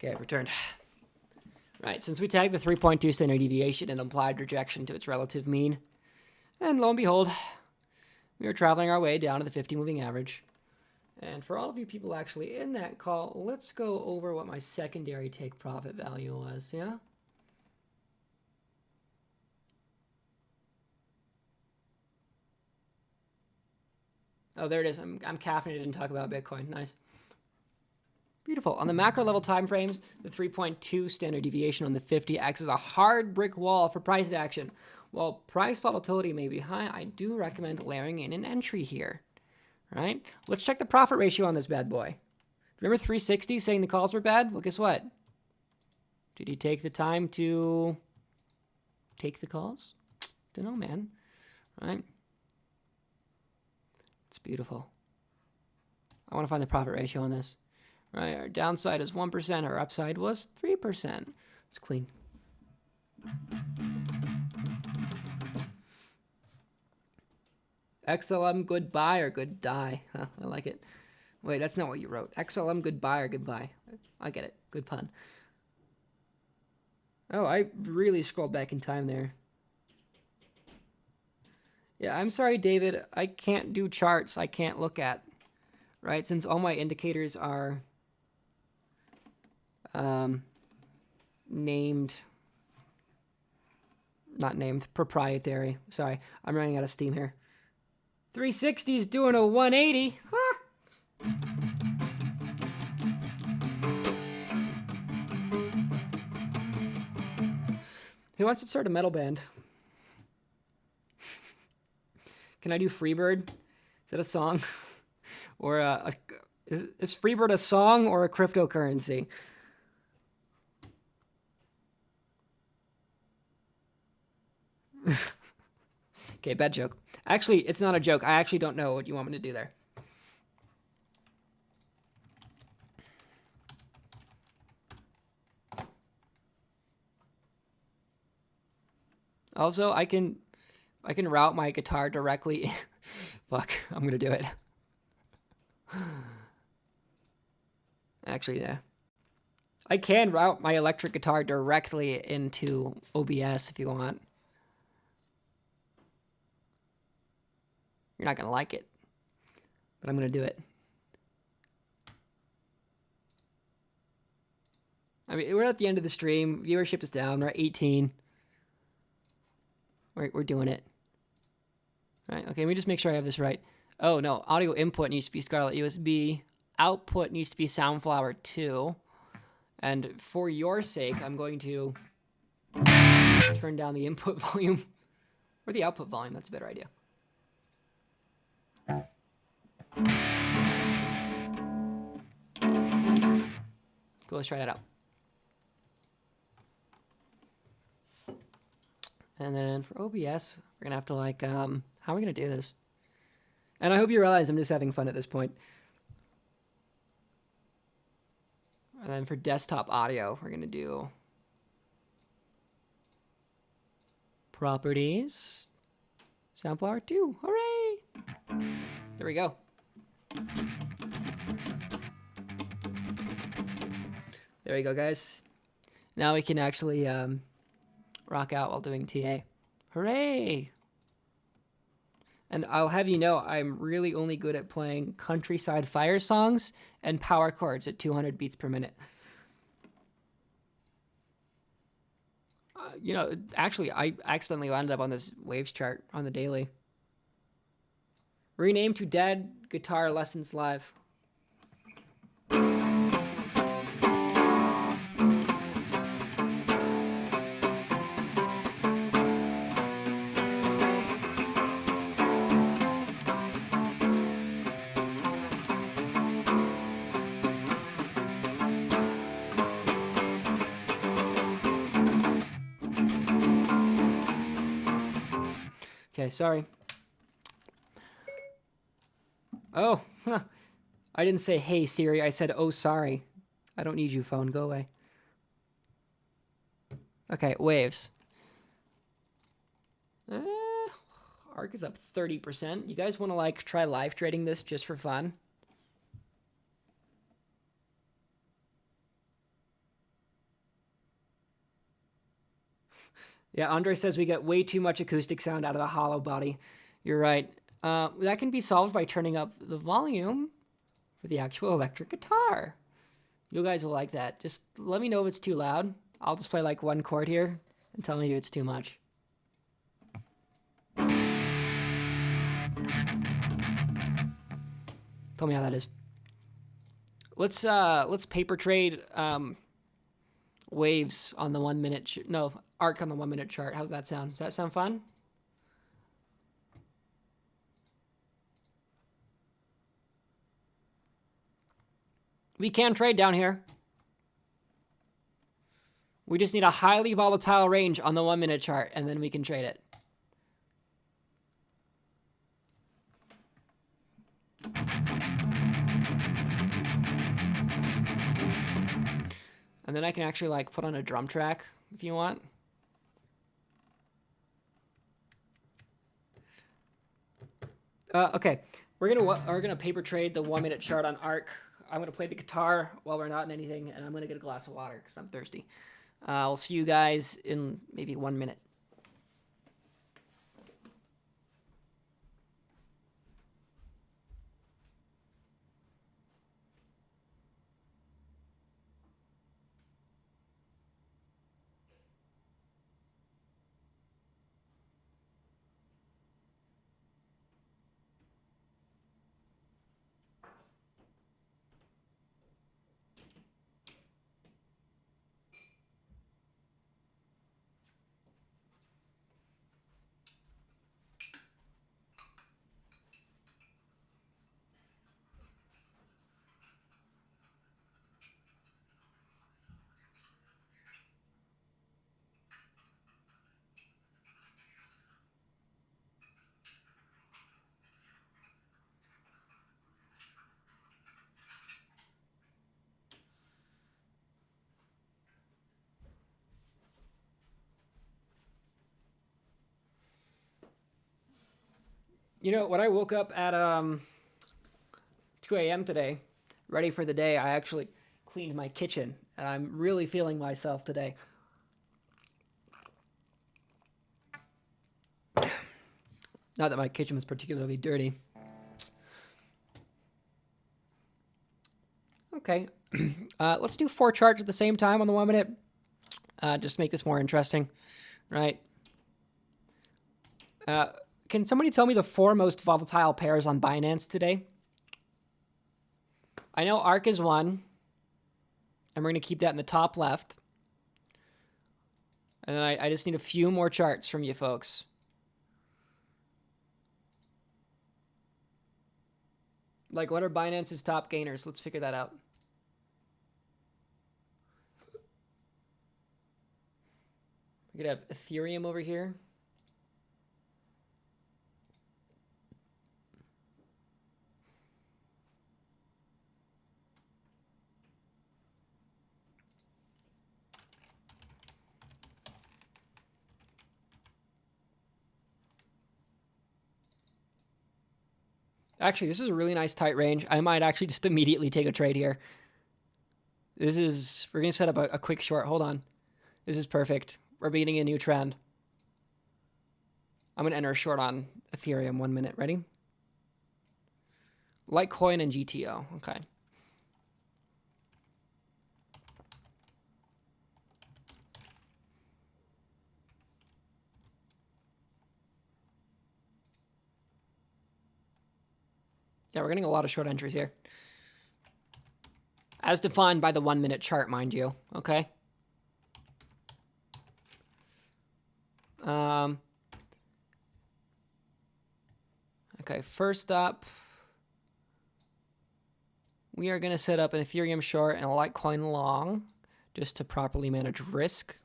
Okay, returned. Right, since we tagged the 3.2 standard deviation, it implied rejection to its relative mean. And lo and behold, We are traveling our way down to the 50 moving average. And for all of you people actually in that call, let's go over what my secondary take profit value was, yeah? Oh, there it is. I'm caffeinated and talk about Bitcoin. Nice. Beautiful. On the macro level time frames, the 3.2 standard deviation on the 50 acts as a hard brick wall for price action. While price volatility may be high, I do recommend layering in an entry here. Right? Let's check the profit ratio on this bad boy. Remember 360 saying the calls were bad? Well, guess what? Did he take the time to take the calls? Don't know, man. Right? It's beautiful. I want to find the profit ratio on this. Right, our downside is 1%, our upside was 3%. It's clean. XLM goodbye or good die? Huh, I like it. Wait, that's not what you wrote. XLM goodbye or goodbye? I get it. Good pun. Oh, I really scrolled back in time there. Yeah, I'm sorry, David. I can't do charts I can't look at. Right, since all my indicators are proprietary. Sorry, I'm running out of steam here. 360 is doing a 180. Huh. Who wants to start a metal band? Can I do Freebird? Is that a song? Or is Freebird a song or a cryptocurrency? Okay, bad joke. Actually, it's not a joke. I actually don't know what you want me to do there. Also, I can route my guitar directly. Fuck, I'm gonna do it. Actually, yeah. I can route my electric guitar directly into OBS if you want. You're not going to like it, but I'm going to do it. I mean, we're at the end of the stream. Viewership is down. We're at 18. We're doing it. All right, okay, let me just make sure I have this right. Oh, no, audio input needs to be Scarlett USB. Output needs to be Soundflower 2. And for your sake, I'm going to turn down the input volume. Or the output volume, that's a better idea. Cool, let's try that out. And then for OBS, we're gonna have to like, how are we gonna do this? And I hope you realize I'm just having fun at this point. And then for desktop audio, we're gonna do properties, Soundflower 2, hooray! There we go. There we go, guys. Now we can actually rock out while doing TA. Hooray! And I'll have you know, I'm really only good at playing Countryside Fire songs and power chords at 200 beats per minute. You know, actually, I accidentally landed up on this waves chart on the daily. Rename to Dad Guitar Lessons Live. Okay, sorry. Oh, I didn't say, hey, Siri. I said, oh, sorry. I don't need you, phone. Go away. Okay, waves. ARK is up 30%. You guys want to, like, try live trading this just for fun? Yeah, Andre says we get way too much acoustic sound out of the hollow body. You're right. That can be solved by turning up the volume for the actual electric guitar. You guys will like that. Just let me know if it's too loud. I'll just play like one chord here and tell me if it's too much. Tell me how that is. Let's paper trade waves on the 1 minute. No, arc on the 1 minute chart. How's that sound? Does that sound fun? We can trade down here. We just need a highly volatile range on the 1 minute chart, and then we can trade it. And then I can actually like put on a drum track if you want. Okay, we're gonna paper trade the 1 minute chart on arc. I'm gonna play the guitar while we're not in anything, and I'm gonna get a glass of water because I'm thirsty. I'll see you guys in maybe 1 minute. You know, when I woke up at 2 a.m. today, ready for the day, I actually cleaned my kitchen, and I'm really feeling myself today. Not that my kitchen was particularly dirty. Okay, let's do 4 charts at the same time on the 1 minute. Just to make this more interesting, right? Can somebody tell me the 4 most volatile pairs on Binance today? I know ARC is one, and we're going to keep that in the top left. And then I just need a few more charts from you folks. Like, what are Binance's top gainers? Let's figure that out. We could have Ethereum over here. Actually, this is a really nice tight range. I might actually just immediately take a trade here. We're going to set up a quick short. Hold on. This is perfect. We're beginning a new trend. I'm going to enter a short on Ethereum 1 minute. Ready? Litecoin and GTO. Okay. Yeah, we're getting a lot of short entries here. As defined by the 1 minute chart, mind you. Okay. Okay, first up, we are going to set up an Ethereum short and a Litecoin long just to properly manage risk.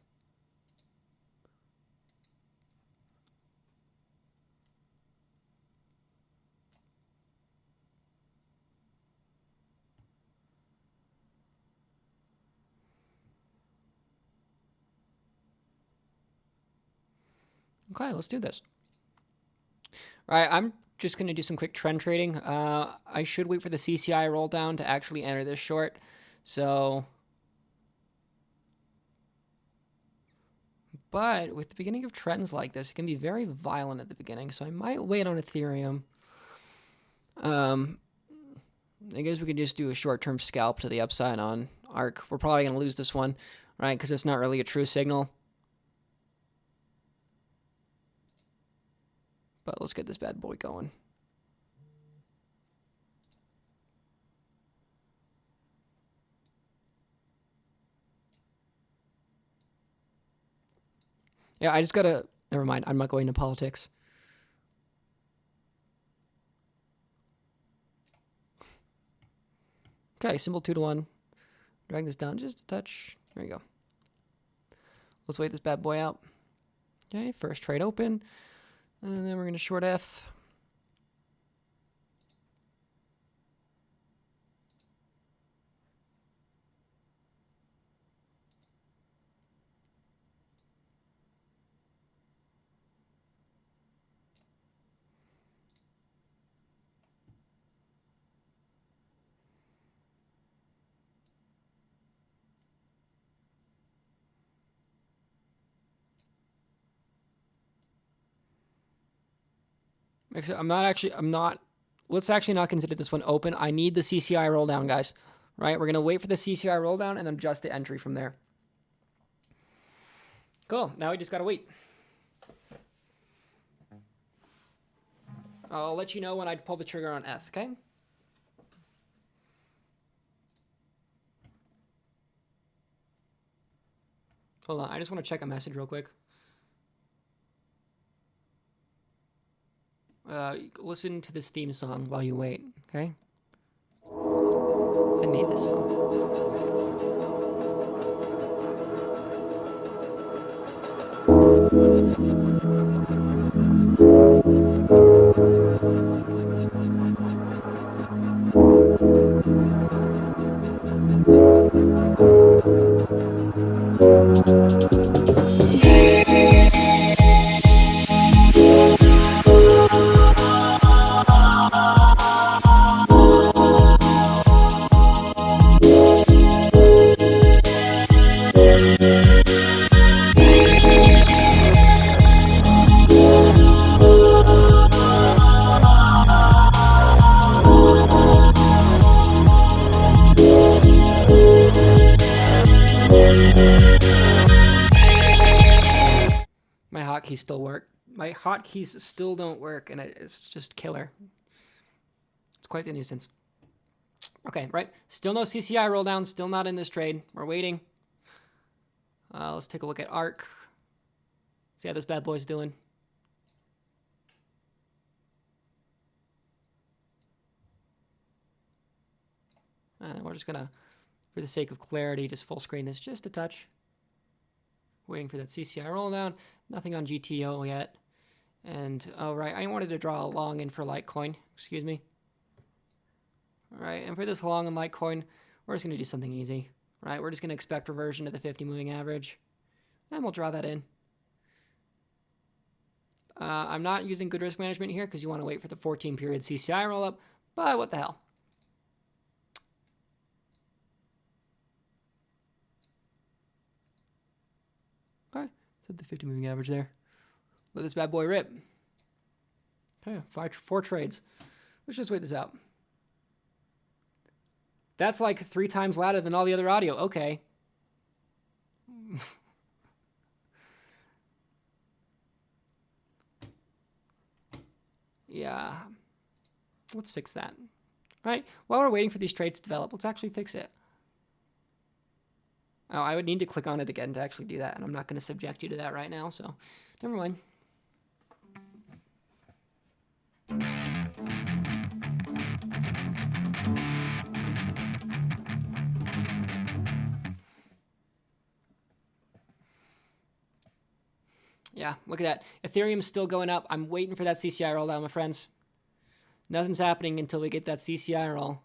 Okay, let's do this. All right, I'm just going to do some quick trend trading. I should wait for the CCI roll down to actually enter this short. So, but with the beginning of trends like this, it can be very violent at the beginning. So I might wait on Ethereum. I guess we could just do a short-term scalp to the upside on ARK. We're probably going to lose this one, right? Because it's not really a true signal. But let's get this bad boy going. Yeah, I just gotta... Never mind, I'm not going to politics. Okay, symbol 2 to 1. Drag this down just a touch. There you go. Let's wait this bad boy out. Okay, first trade open. And then we're going to short F. Let's actually not consider this one open. I need the CCI roll down, guys. Right? We're going to wait for the CCI roll down and then adjust the entry from there. Cool. Now we just got to wait. I'll let you know when I pull the trigger on F, okay? Hold on. I just want to check a message real quick. Listen to this theme song while you wait, okay? I made this song. My hotkeys still don't work, and it's just killer. It's quite the nuisance. Okay, right. Still no CCI roll down. Still not in this trade. We're waiting. Let's take a look at ARK. See how this bad boy's doing. And we're just gonna, for the sake of clarity, just full screen this just a touch. Waiting for that CCI roll down. Nothing on GTO yet. And, oh, right, I wanted to draw a long in for Litecoin. Excuse me. All right, and for this long in Litecoin, we're just going to do something easy. Right, we're just going to expect reversion to the 50 moving average. And we'll draw that in. I'm not using good risk management here because you want to wait for the 14-period CCI roll-up. But what the hell. Okay, set the 50 moving average there. Let this bad boy rip. Okay, 4 trades. Let's just wait this out. That's like 3 times louder than all the other audio. Okay. Yeah. Let's fix that. All right. While we're waiting for these trades to develop, let's actually fix it. Oh, I would need to click on it again to actually do that, and I'm not going to subject you to that right now, so never mind. Yeah, look at that. Ethereum's still going up. I'm waiting for that CCI roll down, my friends. Nothing's happening until we get that CCI roll.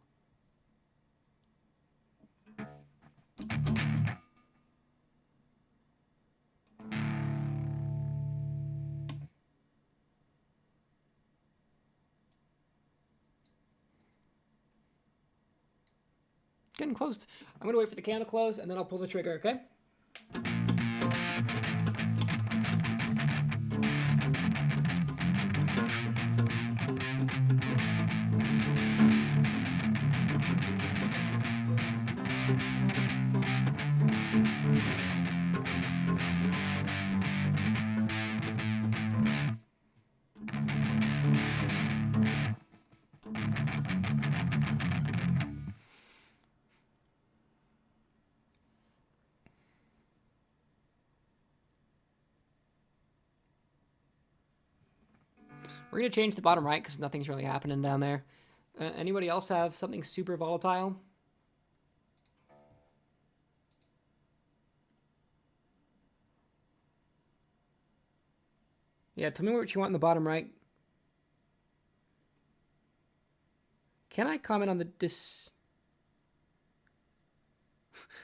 Getting close. I'm going to wait for the candle close, and then I'll pull the trigger, okay? We're going to change the bottom right because nothing's really happening down there. Anybody else have something super volatile? Yeah, tell me what you want in the bottom right. Can I comment on the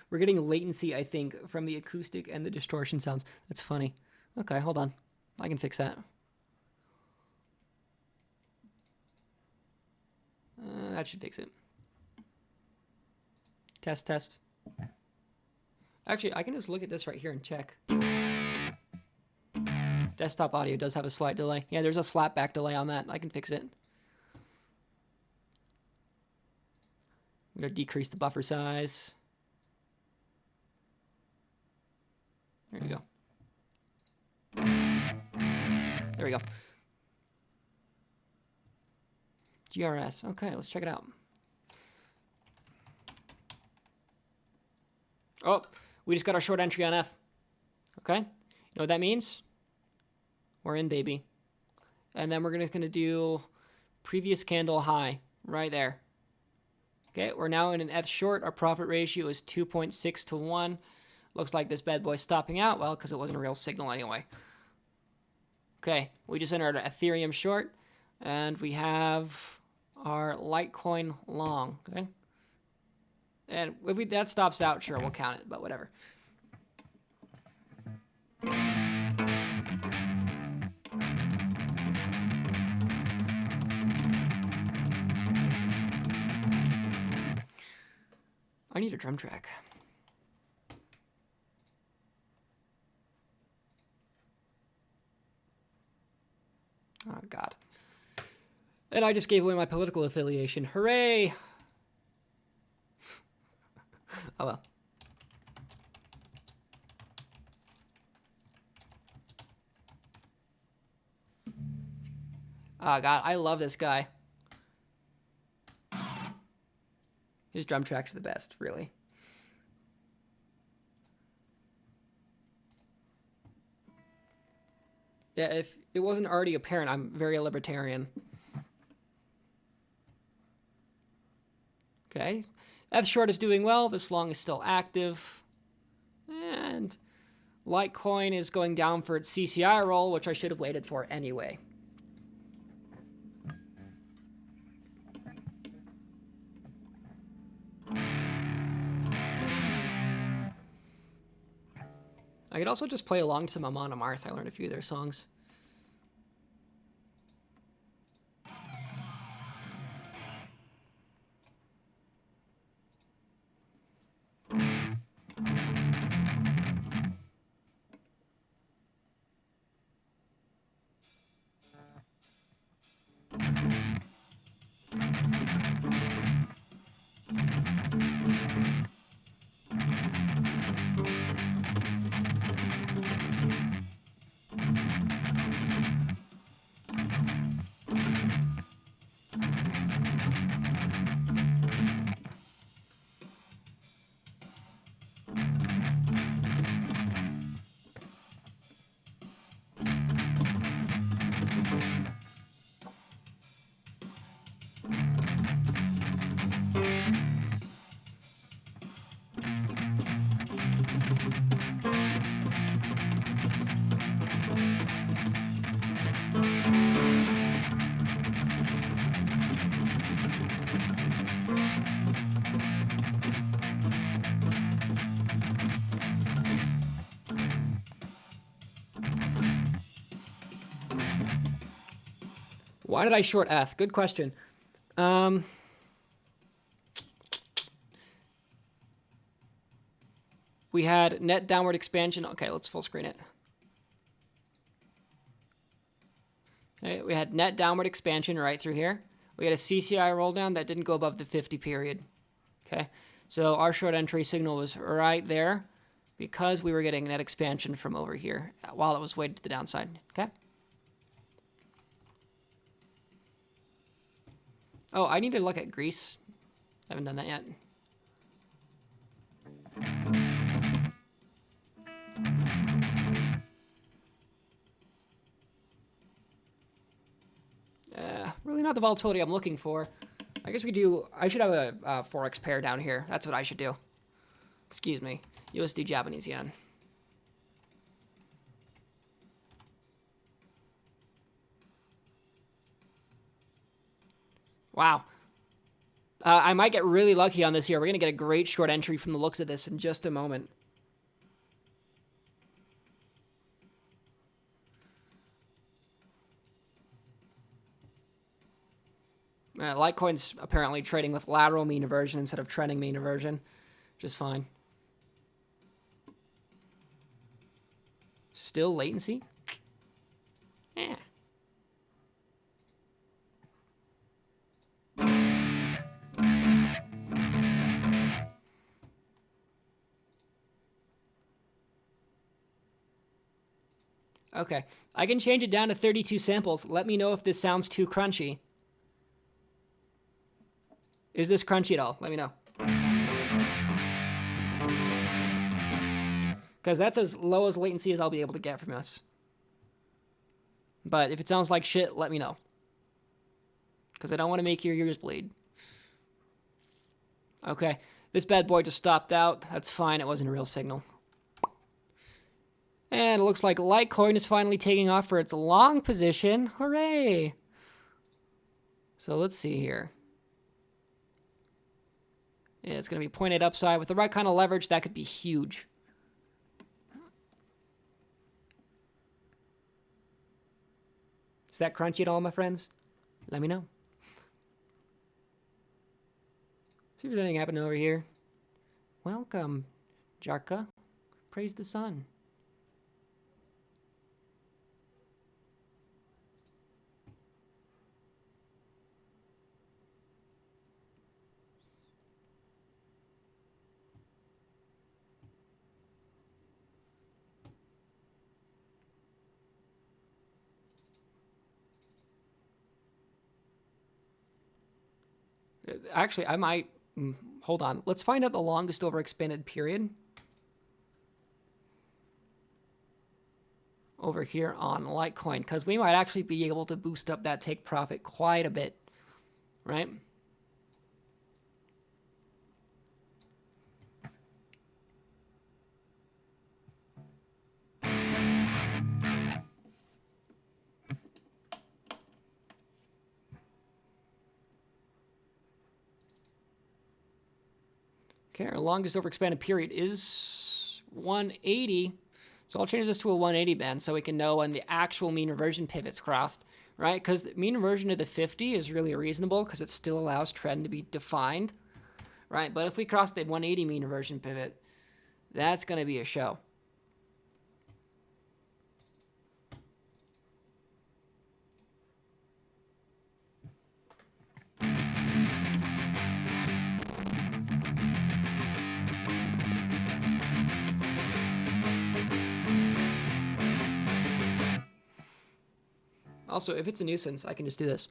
We're getting latency, I think, from the acoustic and the distortion sounds. That's funny. Okay, hold on. I can fix that. That should fix it. Test, test. Actually, I can just look at this right here and check. Desktop audio does have a slight delay. Yeah, there's a slapback delay on that. I can fix it. I'm going to decrease the buffer size. There you go. There we go. GRS. Okay, let's check it out. Oh, we just got our short entry on F. Okay, you know what that means? We're in, baby. And then we're gonna do previous candle high right there. Okay, we're now in an F short. Our profit ratio is 2.6 to 1. Looks like this bad boy's stopping out. Well, because it wasn't a real signal anyway. Okay, we just entered Ethereum short, and we have our Litecoin long. Okay, and if that stops out, sure, we'll count it, but whatever. I need a drum track. Oh, God. And I just gave away my political affiliation. Hooray! Oh, well. Oh, God, I love this guy. His drum tracks are the best, really. Yeah, if it wasn't already apparent, I'm very libertarian. Okay. F short is doing well. This long is still active. And Litecoin is going down for its CCI roll, which I should have waited for anyway. I could also just play along to some Amon Amarth. I learned a few of their songs. Why did I short F? Good question. We had net downward expansion. Okay, let's full screen it. Okay, we had net downward expansion right through here. We had a CCI roll down that didn't go above the 50 period. Okay, so our short entry signal was right there because we were getting net expansion from over here while it was weighted to the downside. Okay. Oh, I need to look at Greece. I haven't done that yet. not the volatility I'm looking for. I guess I should have a Forex pair down here. That's what I should do. Excuse me. USD Japanese yen. Wow. I might get really lucky on this here. We're going to get a great short entry from the looks of this in just a moment. Litecoin's apparently trading with lateral mean inversion instead of trending mean inversion, which is fine. Still latency? Yeah. Okay, I can change it down to 32 samples. Let me know if this sounds too crunchy. Is this crunchy at all? Let me know. Because that's as low as latency as I'll be able to get from this. But if it sounds like shit, let me know. Because I don't want to make your ears bleed. Okay, this bad boy just stopped out. That's fine, it wasn't a real signal. And it looks like Litecoin is finally taking off for its long position. Hooray! So let's see here. Yeah, it's going to be pointed upside. With the right kind of leverage, that could be huge. Is that crunchy at all, my friends? Let me know. See if there's anything happening over here. Welcome, Jarka. Praise the sun. Actually, I might... hold on. Let's find out the longest overexpanded period. Over here on Litecoin. Because we might actually be able to boost up that take profit quite a bit. Right? Okay, our longest overexpanded period is 180. So I'll change this to a 180 band so we can know when the actual mean reversion pivot's crossed, right? Because the mean reversion to the 50 is really reasonable because it still allows trend to be defined, right? But if we cross the 180 mean reversion pivot, that's going to be a show. Also, if it's a nuisance, I can just do this.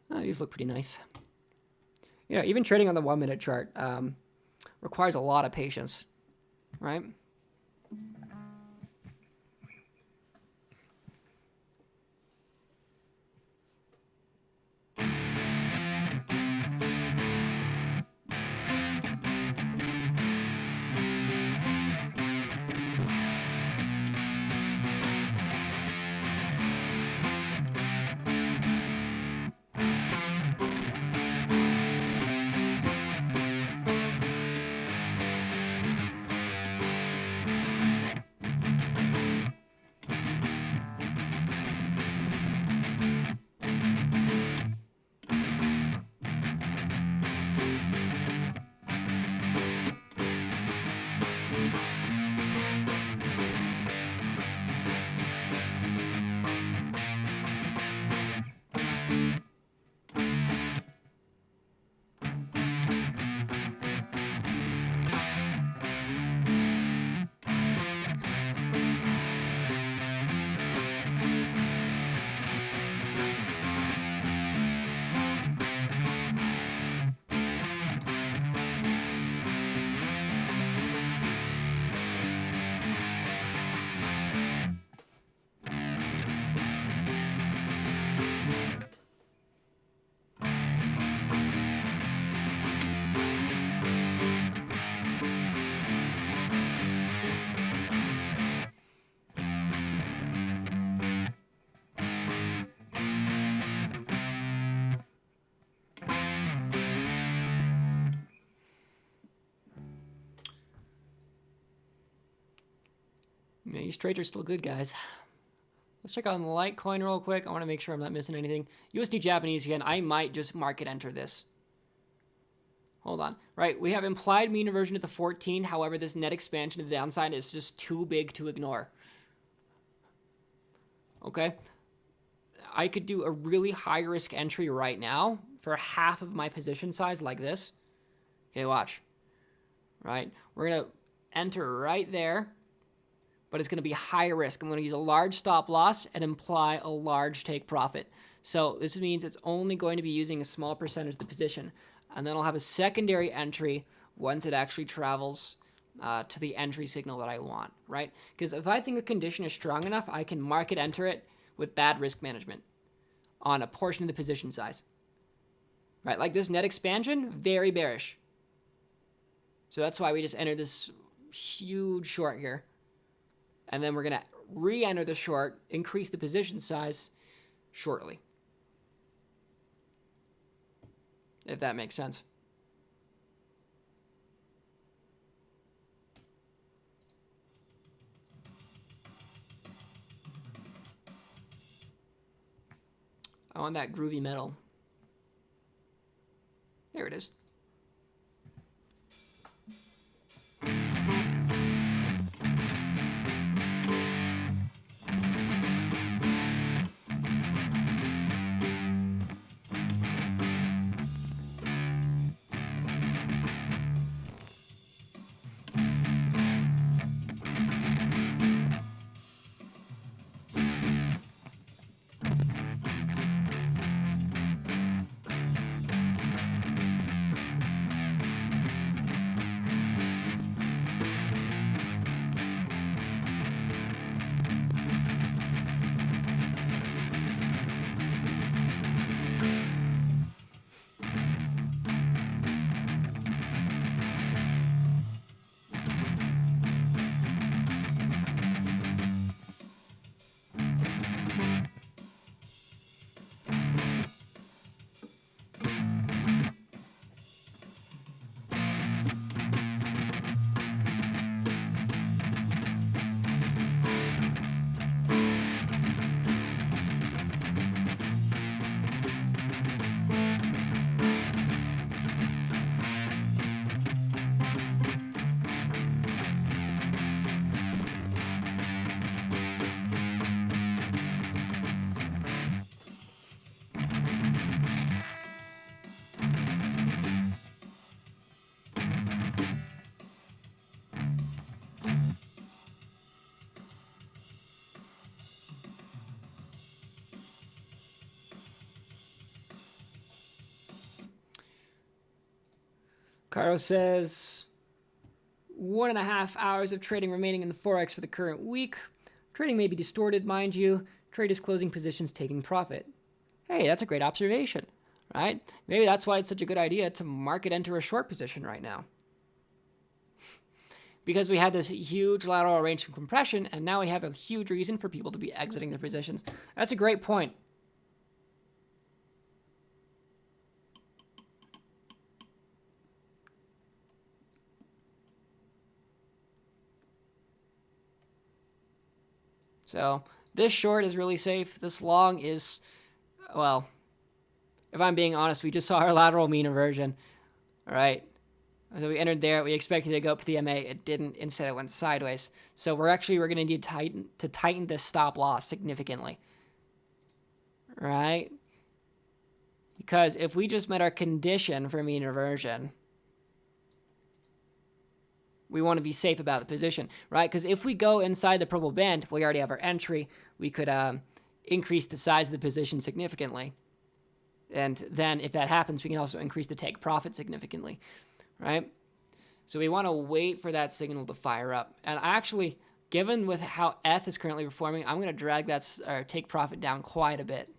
These look pretty nice. Yeah, even trading on the 1 minute chart requires a lot of patience, right? Yeah, these trades are still good, guys. Let's check on Litecoin real quick. I want to make sure I'm not missing anything. USD Japanese again. I might just market enter this. Hold on. Right, we have implied mean reversion at the 14. However, this net expansion to the downside is just too big to ignore. Okay. I could do a really high risk entry right now for half of my position size like this. Okay, watch. Right, we're going to enter right there, but it's going to be high risk. I'm going to use a large stop loss and imply a large take profit. So this means it's only going to be using a small percentage of the position. And then I'll have a secondary entry once it actually travels to the entry signal that I want, right? Because if I think a condition is strong enough, I can market enter it with bad risk management on a portion of the position size, right? Like this net expansion, very bearish. So that's why we just entered this huge short here. And then we're going to re-enter the short, increase the position size shortly. If that makes sense. I want that groovy metal. There it is. Caro says 1.5 hours of trading remaining in the Forex for the current week. Trading may be distorted, mind you. Trade is closing positions, taking profit. Hey, that's a great observation, right? Maybe that's why it's such a good idea to market enter a short position right now. Because we had this huge lateral range of compression, and now we have a huge reason for people to be exiting their positions. That's a great point. So this short is really safe. This long is, well, if I'm being honest, we just saw our lateral mean inversion, all right? So we entered there. We expected it to go up to the MA. It didn't. Instead, it went sideways. So we're going to need to tighten this stop loss significantly, right? Because if we just met our condition for mean inversion, we want to be safe about the position, right? Because if we go inside the purple band, if we already have our entry, we could increase the size of the position significantly. And then if that happens, we can also increase the take profit significantly, right? So we want to wait for that signal to fire up. And actually, given with how ETH is currently performing, I'm going to drag that take profit down quite a bit.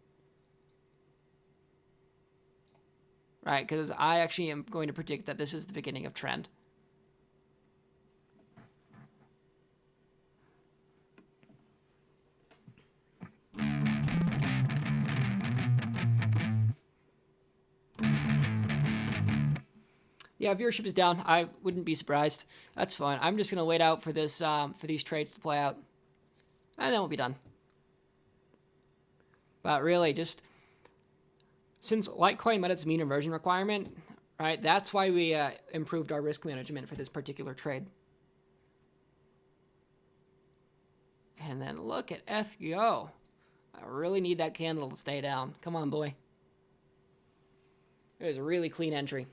Right? Because I actually am going to predict that this is the beginning of trend. Yeah, viewership is down. I wouldn't be surprised. That's fine. I'm just gonna wait out for this, for these trades to play out. and then we'll be done. But really, just since Litecoin met its mean reversion requirement, right, that's why we improved our risk management for this particular trade. And then look at ETH go. I really need that candle to stay down. Come on, boy. It was a really clean entry.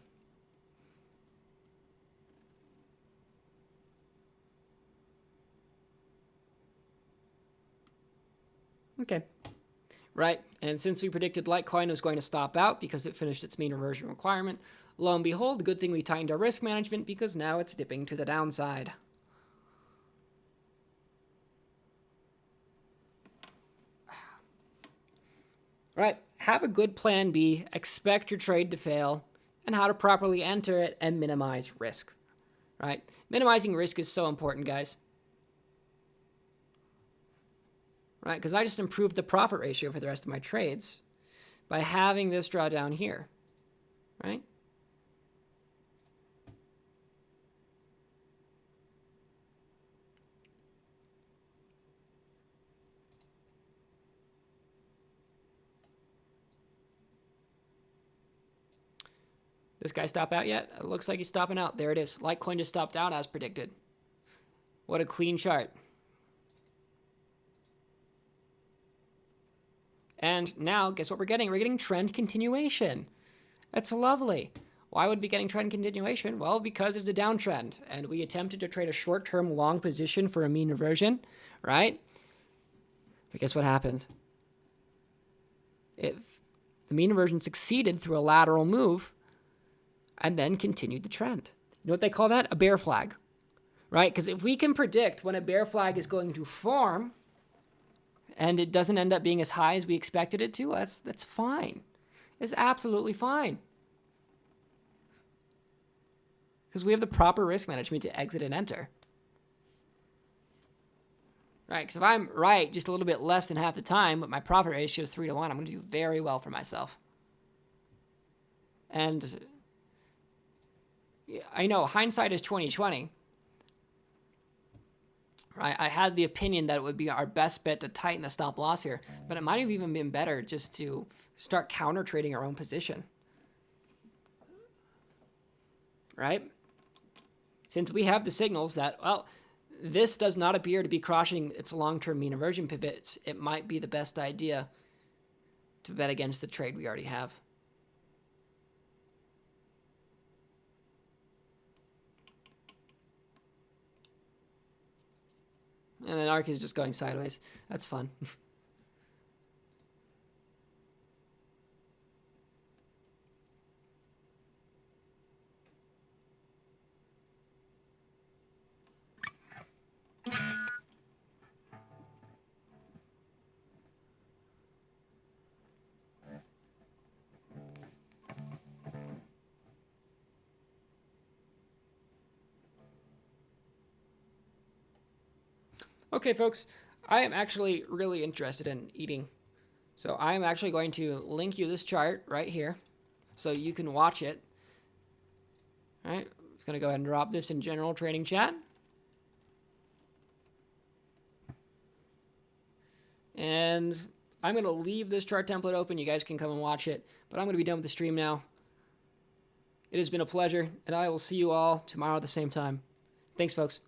Okay. Right, and since we predicted Litecoin was going to stop out because it finished its mean reversion requirement, lo and behold, good thing we tightened our risk management because now it's dipping to the downside. Right, have a good plan B, expect your trade to fail, and how to properly enter it and minimize risk. Right, minimizing risk is so important, guys. Right, because I just improved the profit ratio for the rest of my trades by having this draw down here, right? This guy stop out yet? It looks like he's stopping out. There it is. Litecoin just stopped out as predicted. What a clean chart. And now, guess what we're getting? We're getting trend continuation. That's lovely. Why would we be getting trend continuation? Well, because it's a downtrend, and we attempted to trade a short-term long position for a mean reversion, right? But guess what happened? The mean reversion succeeded through a lateral move and then continued the trend. You know what they call that? A bear flag, right? Because if we can predict when a bear flag is going to form, and it doesn't end up being as high as we expected it to, that's fine. It's absolutely fine. Because we have the proper risk management to exit and enter. Right, because if I'm right just a little bit less than half the time, but my profit ratio is 3 to 1, I'm going to do very well for myself. And I know hindsight is 20/20. Right, I had the opinion that it would be our best bet to tighten the stop loss here, but it might have even been better just to start counter trading our own position. Right? Since we have the signals that, well, this does not appear to be crossing its long-term mean reversion pivots, it might be the best idea to bet against the trade we already have. And then ARK is just going sideways. That's fun. Okay, folks, I am actually really interested in eating. So I'm actually going to link you this chart right here so you can watch it. All right, I'm going to go ahead and drop this in general trading chat. And I'm going to leave this chart template open. You guys can come and watch it. But I'm going to be done with the stream now. It has been a pleasure, and I will see you all tomorrow at the same time. Thanks, folks.